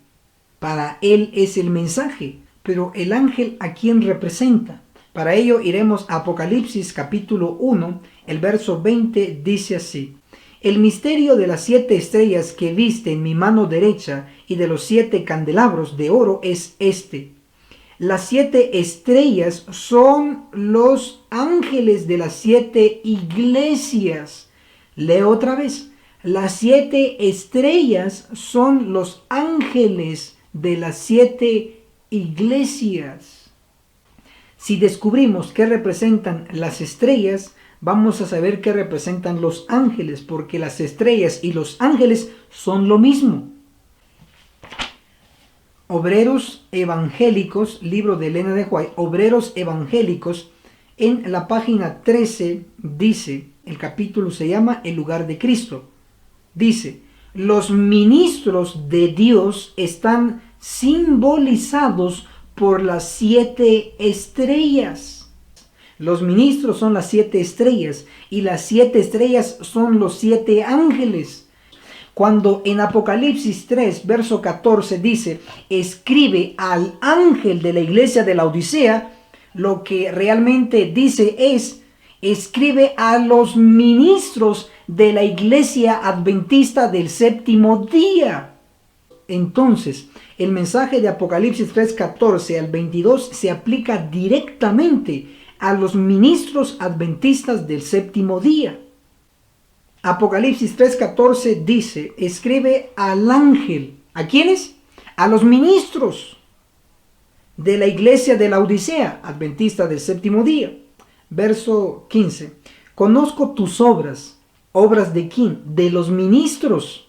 Para él es el mensaje, pero el ángel ¿a quién representa? Para ello iremos a Apocalipsis capítulo 1, el verso 20 dice así: el misterio de las 7 estrellas que viste en mi mano derecha y de los 7 candelabros de oro es este. Las 7 estrellas son los ángeles de las 7 iglesias. Leo otra vez. Las 7 estrellas son los ángeles de las 7 iglesias. Si descubrimos qué representan las estrellas, vamos a saber qué representan los ángeles, porque las estrellas y los ángeles son lo mismo. Obreros Evangélicos, libro de Elena de White, Obreros Evangélicos, en la página 13 dice, el capítulo se llama El lugar de Cristo. Dice: los ministros de Dios están simbolizados por las 7 estrellas. Los ministros son las 7 estrellas y las 7 estrellas son los 7 ángeles. Cuando en Apocalipsis 3, verso 14 dice: escribe al ángel de la iglesia de la Odisea, lo que realmente dice es: escribe a los ministros de la iglesia adventista del séptimo día. Entonces, el mensaje de Apocalipsis 3, 14 al 22 se aplica directamente a los ministros adventistas del séptimo día. Apocalipsis 3:14 dice: escribe al ángel. ¿A quiénes? A los ministros de la iglesia de la Odisea, adventista del séptimo día. Verso 15: conozco tus obras. ¿Obras de quién? De los ministros.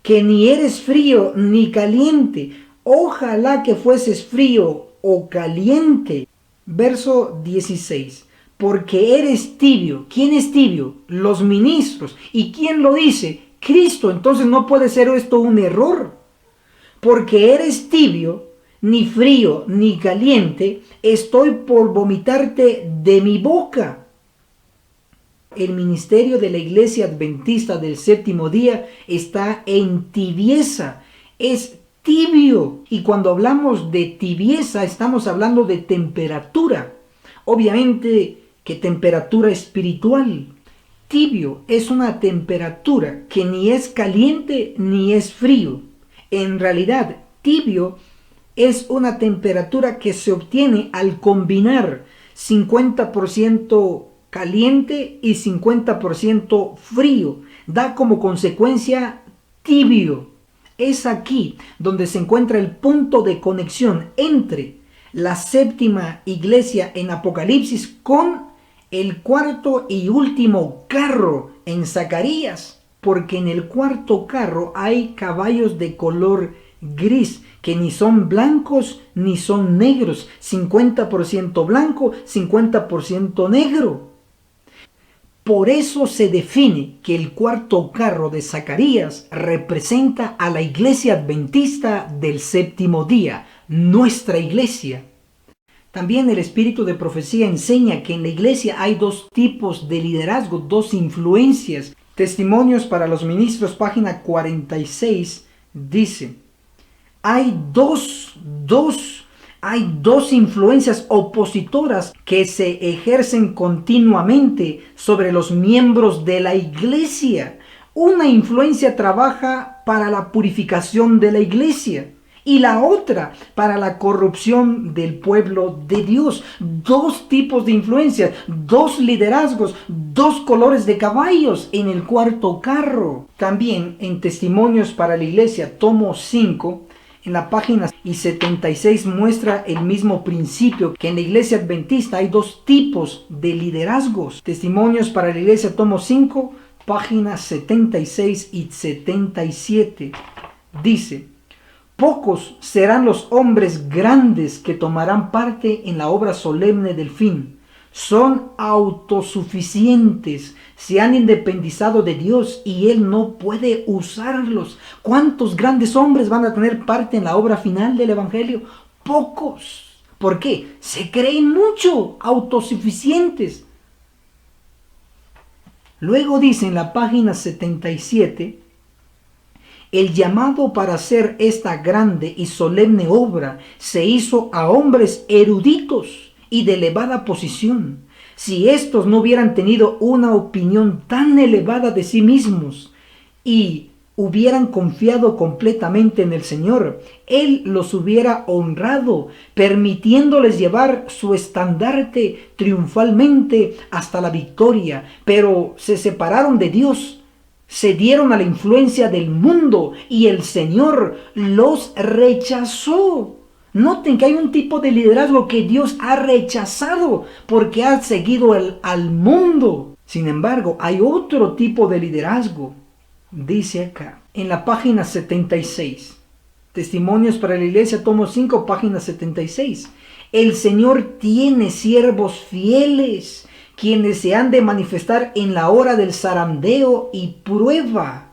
Que ni eres frío ni caliente. Ojalá que fueses frío o caliente. Verso 16: porque eres tibio. ¿Quién es tibio? Los ministros. ¿Y quién lo dice? Cristo. Entonces no puede ser esto un error. Porque eres tibio, ni frío ni caliente, estoy por vomitarte de mi boca. El ministerio de la iglesia adventista del séptimo día está en tibieza. Es tibio. Y cuando hablamos de tibieza, estamos hablando de temperatura. Obviamente que temperatura espiritual. Tibio es una temperatura que ni es caliente ni es frío. En realidad, tibio es una temperatura que se obtiene al combinar 50% caliente y 50% frío. Da como consecuencia tibio. Es aquí donde se encuentra el punto de conexión entre la séptima iglesia en Apocalipsis con el cuarto y último carro en Zacarías, porque en el cuarto carro hay caballos de color gris, que ni son blancos ni son negros, 50% blanco, 50% negro. Por eso se define que el cuarto carro de Zacarías representa a la iglesia adventista del séptimo día, nuestra iglesia. También el espíritu de profecía enseña que en la iglesia hay 2 tipos de liderazgo, 2 influencias. Testimonios para los ministros, página 46, dice: hay dos influencias opositoras que se ejercen continuamente sobre los miembros de la iglesia. Una influencia trabaja para la purificación de la iglesia y la otra para la corrupción del pueblo de Dios. 2 tipos de influencias, 2 liderazgos, 2 colores de caballos en el cuarto carro. También en Testimonios para la Iglesia, tomo 5, en la página 76 muestra el mismo principio, que en la iglesia adventista hay 2 tipos de liderazgos. Testimonios para la Iglesia, tomo 5, páginas 76 y 77. Dice: Pocos serán los hombres grandes que tomarán parte en la obra solemne del fin. Son autosuficientes, se han independizado de Dios y Él no puede usarlos. ¿Cuántos grandes hombres van a tener parte en la obra final del Evangelio? Pocos. ¿Por qué? Se creen mucho, autosuficientes. Luego dice en la página 77, el llamado para hacer esta grande y solemne obra se hizo a hombres eruditos y de elevada posición. Si éstos no hubieran tenido una opinión tan elevada de sí mismos y hubieran confiado completamente en el Señor, Él los hubiera honrado, permitiéndoles llevar su estandarte triunfalmente hasta la victoria. Pero se separaron de Dios, se dieron a la influencia del mundo y el Señor los rechazó. Noten que hay un tipo de liderazgo que Dios ha rechazado porque ha seguido al mundo. Sin embargo, hay otro tipo de liderazgo. Dice acá, en la página 76, Testimonios para la Iglesia, tomo 5, página 76. El Señor tiene siervos fieles, quienes se han de manifestar en la hora del zarandeo y prueba.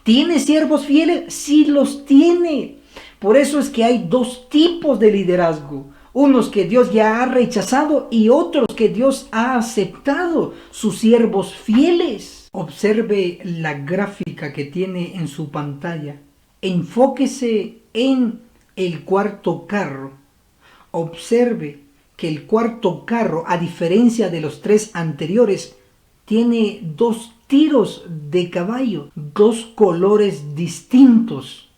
¿Tiene siervos fieles? Sí los tiene. Por eso es que hay dos tipos de liderazgo. Unos que Dios ya ha rechazado y otros que Dios ha aceptado, sus siervos fieles. Observe la gráfica que tiene en su pantalla. Enfóquese en el cuarto carro. Observe que el cuarto carro, a diferencia de los tres anteriores, tiene dos tiros de caballo, dos colores distintos.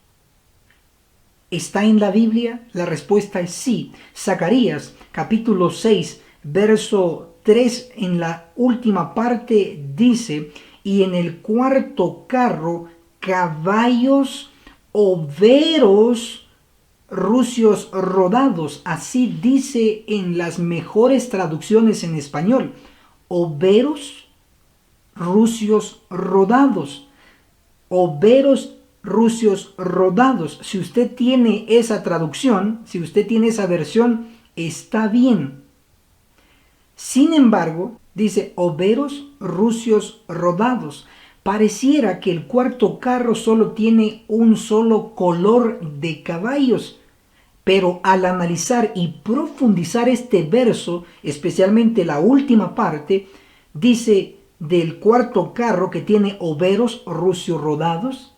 ¿Está en la Biblia? La respuesta es sí. Zacarías, capítulo 6, verso 3, en la última parte dice: y en el cuarto carro, caballos overos rucios rodados. Así dice en las mejores traducciones en español. Overos rucios rodados. Overos rucios rodados. Si usted tiene esa traducción, si usted tiene esa versión, está bien. Sin embargo, dice overos rucios rodados. Pareciera que el cuarto carro solo tiene un solo color de caballos, pero al analizar y profundizar este verso, especialmente la última parte, dice del cuarto carro que tiene overos rucios rodados.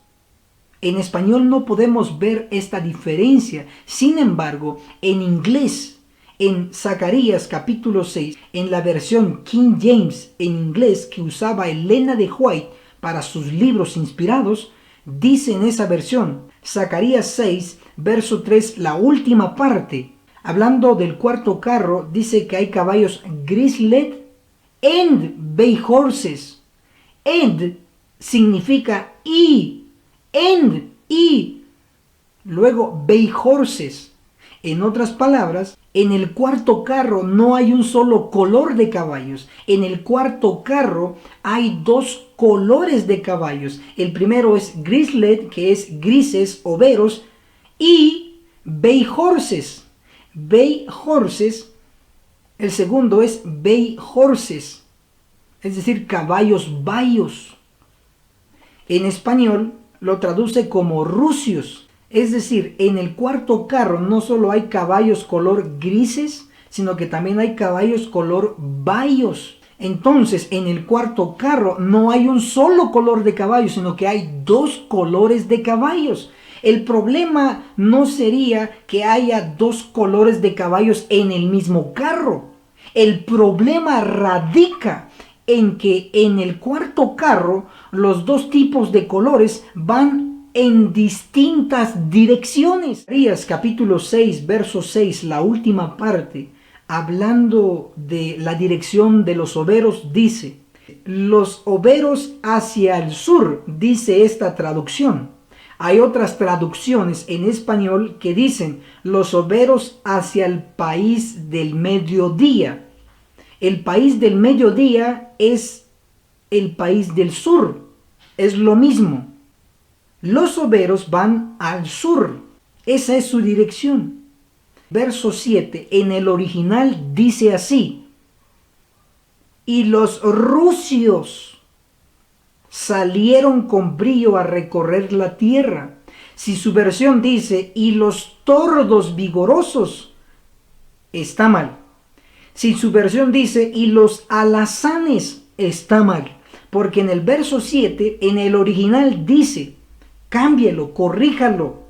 En español no podemos ver esta diferencia. Sin embargo, en inglés, en Zacarías capítulo 6, en la versión King James en inglés que usaba Elena de White para sus libros inspirados, dice en esa versión, Zacarías 6, verso 3, la última parte, hablando del cuarto carro, dice que hay caballos grizzled and bay horses. And significa y, luego bay horses. En otras palabras, en el cuarto carro no hay un solo color de caballos. En el cuarto carro hay dos colores de caballos. El primero es grizzled, que es grises, overos, y bay horses. Bay horses, el segundo es bay horses, es decir, caballos bayos. En español lo traduce como rucios. Es decir, en el cuarto carro no solo hay caballos color grises, sino que también hay caballos color bayos. Entonces, en el cuarto carro no hay un solo color de caballos, sino que hay dos colores de caballos. El problema no sería que haya dos colores de caballos en el mismo carro. El problema radica en que en el cuarto carro los dos tipos de colores van en distintas direcciones. Zacarías capítulo 6, verso 6, la última parte, hablando de la dirección de los overos, dice: los overos hacia el sur, dice esta traducción. Hay otras traducciones en español que dicen los overos hacia el país del mediodía. El país del mediodía es el país del sur. Es lo mismo. Los overos van al sur. Esa es su dirección. Verso 7, en el original dice así: y los rucios salieron con brío a recorrer la tierra. Si su versión dice y los tordos vigorosos, está mal. Si su versión dice y los alazanes, está mal. Porque en el verso 7, en el original dice, cámbielo, corríjalo.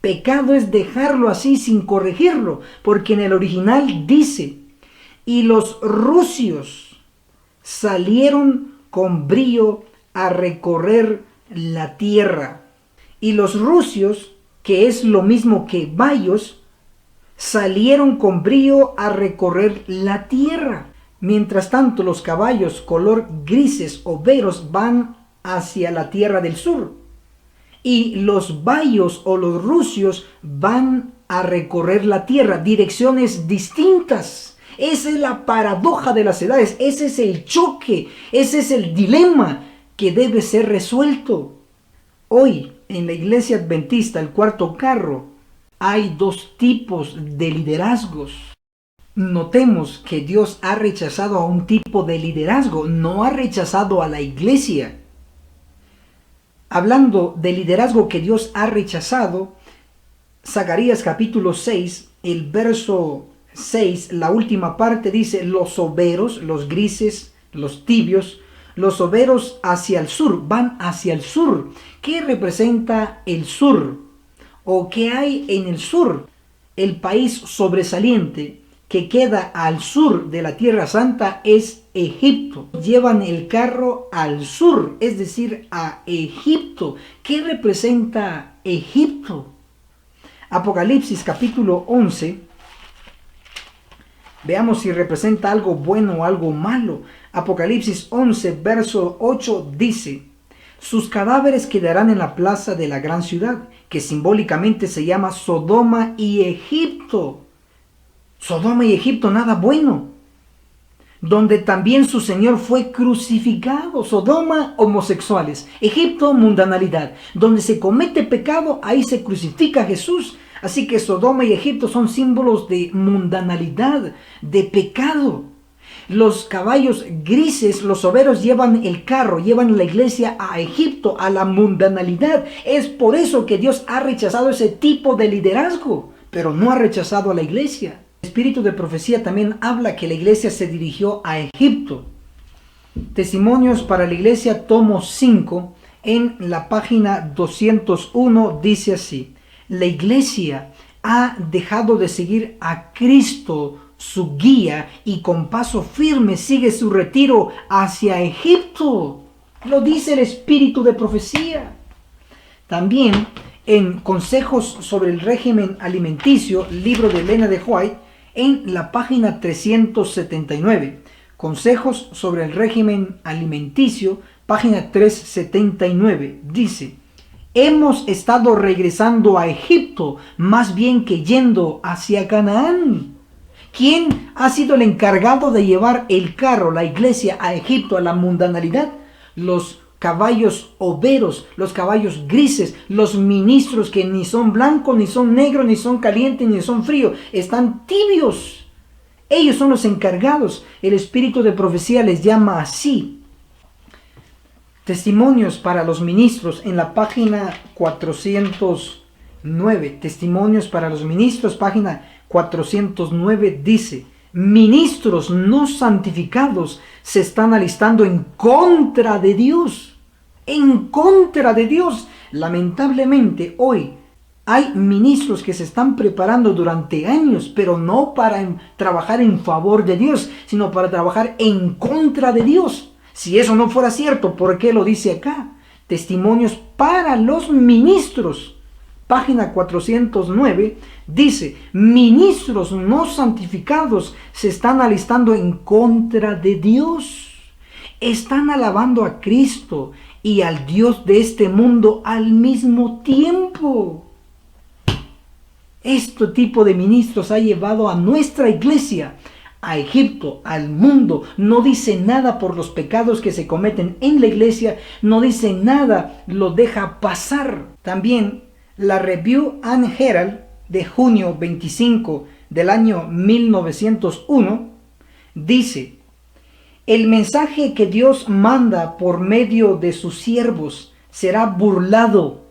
Pecado es dejarlo así sin corregirlo, porque en el original dice, y los rucios salieron con brío a recorrer la tierra. Y los rucios, que es lo mismo que bayos, salieron con brío a recorrer la tierra. Mientras tanto, los caballos color grises o veros van hacia la tierra del sur. Y los bayos o los rucios van a recorrer la tierra, direcciones distintas. Esa es la paradoja de las edades, ese es el choque, ese es el dilema que debe ser resuelto. Hoy, en la iglesia adventista, el cuarto carro, hay dos tipos de liderazgos. Notemos que Dios ha rechazado a un tipo de liderazgo, no ha rechazado a la iglesia. Hablando del liderazgo que Dios ha rechazado, Zacarías capítulo 6, el verso 6, la última parte dice, los soberos, los grises, los tibios, los soberos hacia el sur, van hacia el sur. ¿Qué representa el sur? ¿O qué hay en el sur? El país sobresaliente que queda al sur de la Tierra Santa es Egipto. Llevan el carro al sur, es decir, a Egipto. ¿Qué representa Egipto? Apocalipsis capítulo 11. Veamos si representa algo bueno o algo malo. Apocalipsis 11, verso 8 dice, sus cadáveres quedarán en la plaza de la gran ciudad, que simbólicamente se llama Sodoma y Egipto. Sodoma y Egipto, nada bueno. Donde también su Señor fue crucificado. Sodoma, homosexuales. Egipto, mundanalidad. Donde se comete pecado, ahí se crucifica a Jesús. Así que Sodoma y Egipto son símbolos de mundanalidad, de pecado. Los caballos grises, los soberos llevan el carro, llevan la iglesia a Egipto, a la mundanalidad. Es por eso que Dios ha rechazado ese tipo de liderazgo, pero no ha rechazado a la iglesia. El espíritu de profecía también habla que la iglesia se dirigió a Egipto. Testimonios para la iglesia, tomo 5, en la página 201, dice así: la iglesia ha dejado de seguir a Cristo, su guía, y con paso firme sigue su retiro hacia Egipto. Lo dice el espíritu de profecía. También en Consejos sobre el régimen alimenticio, libro de Elena de White, en la página 379. Consejos sobre el régimen alimenticio, página 379, dice: hemos estado regresando a Egipto más bien que yendo hacia Canaán. ¿Quién ha sido el encargado de llevar el carro, la iglesia, a Egipto, a la mundanalidad? Los caballos overos, los caballos grises, los ministros que ni son blancos, ni son negros, ni son calientes, ni son fríos, están tibios. Ellos son los encargados. El espíritu de profecía les llama así. Testimonios para los ministros, en la página 409. Testimonios para los ministros, página 409, dice: ministros no santificados se están alistando en contra de Dios. En contra de Dios. Lamentablemente hoy hay ministros que se están preparando durante años, pero no para trabajar en favor de Dios, sino para trabajar en contra de Dios. Si eso no fuera cierto, ¿por qué lo dice acá? Testimonios para los ministros. Página 409 dice: ministros no santificados se están alistando en contra de Dios. Están alabando a Cristo y al Dios de este mundo al mismo tiempo. Este tipo de ministros ha llevado a nuestra iglesia a Egipto, al mundo. No dice nada por los pecados que se cometen en la iglesia, no dice nada, lo deja pasar. También La Review and Herald de junio 25 del año 1901 dice: el mensaje que Dios manda por medio de sus siervos será burlado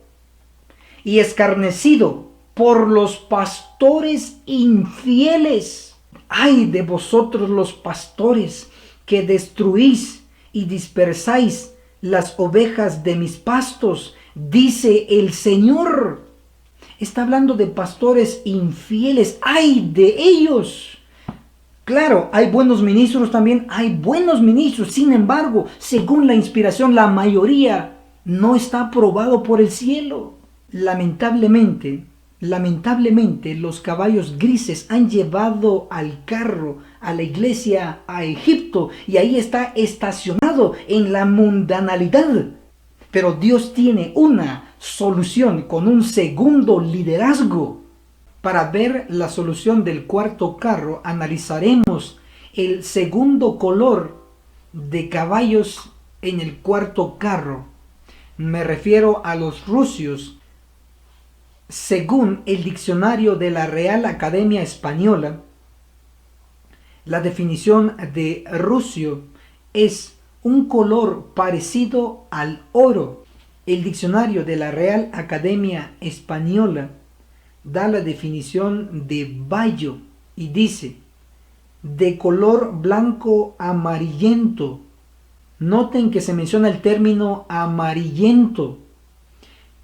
y escarnecido por los pastores infieles. ¡Ay de vosotros los pastores que destruís y dispersáis las ovejas de mis pastos! Dice el Señor. Está hablando de pastores infieles. ¡Ay de ellos! Claro, hay buenos ministros también, hay buenos ministros. Sin embargo, según la inspiración, la mayoría no está aprobado por el cielo. Lamentablemente, los caballos grises han llevado al carro, a la iglesia, a Egipto, y ahí está estacionado en la mundanalidad. Pero Dios tiene una solución con un segundo liderazgo. Para ver la solución del cuarto carro, analizaremos el segundo color de caballos en el cuarto carro. Me refiero a los rusios. Según el diccionario de la Real Academia Española, la definición de rusio es un color parecido al oro. El diccionario de la Real Academia Española da la definición de bayo y dice: de color blanco amarillento. Noten que se menciona el término amarillento.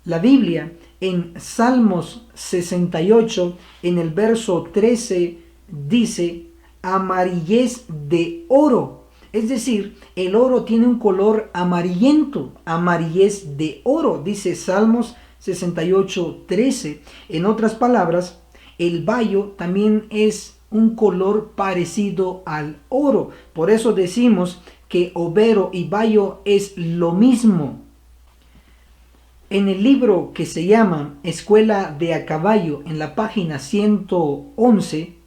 La Biblia en Salmos 68, en el verso 13, dice amarillez de oro. Es decir, el oro tiene un color amarillento, amarillez de oro, dice Salmos 68:13. En otras palabras, el bayo también es un color parecido al oro. Por eso decimos que overo y bayo es lo mismo. En el libro que se llama Escuela de a Caballo, en la página 111,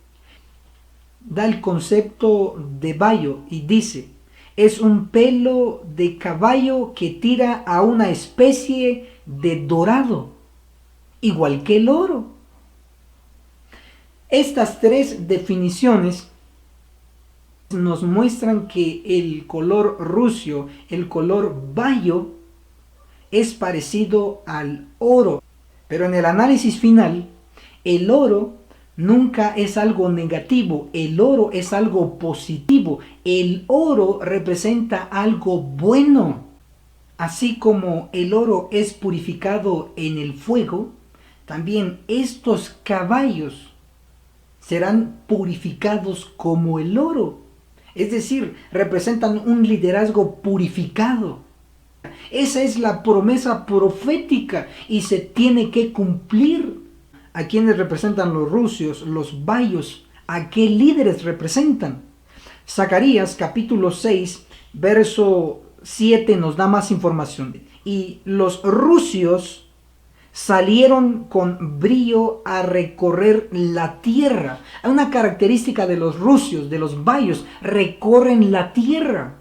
da el concepto de bayo y dice: es un pelo de caballo que tira a una especie de dorado, igual que el oro. Estas tres definiciones nos muestran que el color rusio, el color bayo, es parecido al oro. Pero en el análisis final, el oro nunca es algo negativo, el oro es algo positivo. El oro representa algo bueno. Así como el oro es purificado en el fuego, también estos caballos serán purificados como el oro. Es decir, representan un liderazgo purificado. Esa es la promesa profética y se tiene que cumplir. ¿A quiénes representan los rusios, los bayos? ¿A qué líderes representan? Zacarías capítulo 6, verso 7 nos da más información. Y los rusios salieron con brío a recorrer la tierra. Hay una característica de los rusios, de los bayos: recorren la tierra.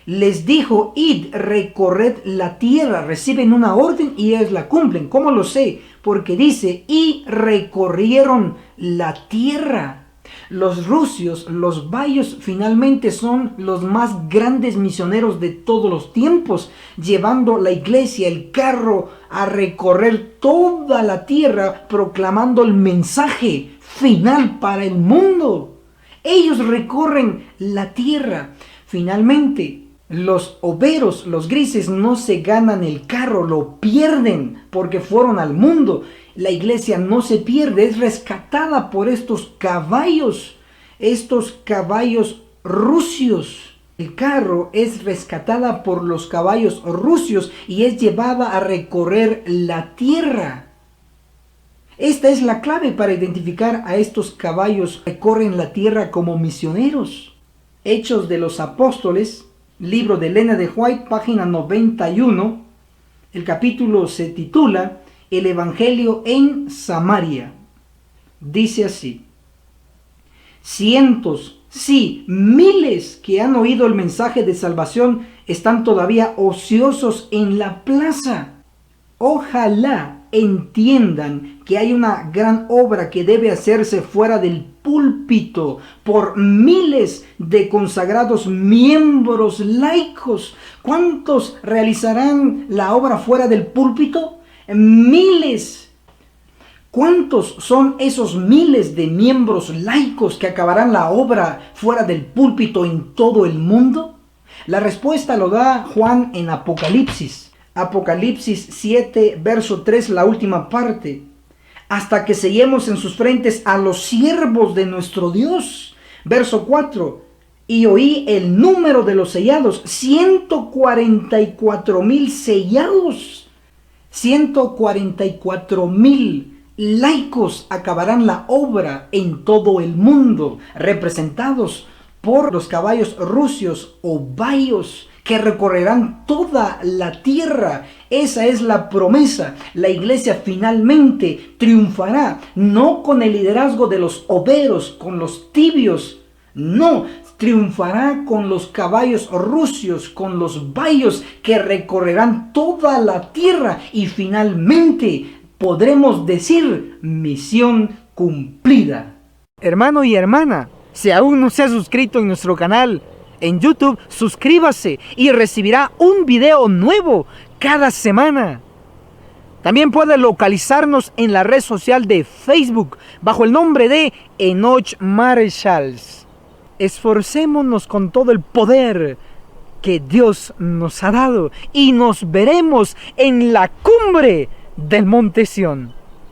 Les dijo: id, recorred la tierra. Reciben una orden y ellos la cumplen. ¿Cómo lo sé? Porque dice: y recorrieron la tierra. Los rusios, los bayos, finalmente son los más grandes misioneros de todos los tiempos, llevando la iglesia, el carro, a recorrer toda la tierra, proclamando el mensaje final para el mundo. Ellos recorren la tierra. Finalmente, los overos, los grises, no se ganan el carro, lo pierden porque fueron al mundo. La iglesia no se pierde, es rescatada por estos caballos rusios. El carro es rescatada por los caballos rusios y es llevada a recorrer la tierra. Esta es la clave para identificar a estos caballos que recorren la tierra como misioneros. Hechos de los Apóstoles, libro de Elena de White, página 91, el capítulo se titula El Evangelio en Samaria. Dice así: cientos, sí, miles que han oído el mensaje de salvación están todavía ociosos en la plaza. Ojalá entiendan que hay una gran obra que debe hacerse fuera del púlpito por miles de consagrados miembros laicos. ¿Cuántos realizarán la obra fuera del púlpito? Miles. ¿Cuántos son esos miles de miembros laicos que acabarán la obra fuera del púlpito en todo el mundo? La respuesta lo da Juan en Apocalipsis. Apocalipsis 7, verso 3, la última parte. Hasta que sellemos en sus frentes a los siervos de nuestro Dios. Verso 4. Y oí el número de los sellados, 144,000 sellados. 144,000 laicos acabarán la obra en todo el mundo, representados por los caballos rusios o bayos que recorrerán toda la tierra. Esa es la promesa. La iglesia finalmente triunfará, no con el liderazgo de los overos, con los tibios, no, triunfará con los caballos rusios, con los bayos que recorrerán toda la tierra y finalmente podremos decir misión cumplida. Hermano y hermana, si aún no se ha suscrito en nuestro canal en YouTube, suscríbase y recibirá un video nuevo cada semana. También puede localizarnos en la red social de Facebook bajo el nombre de Enoch Marshalls. Esforcémonos con todo el poder que Dios nos ha dado y nos veremos en la cumbre del Monte Sión.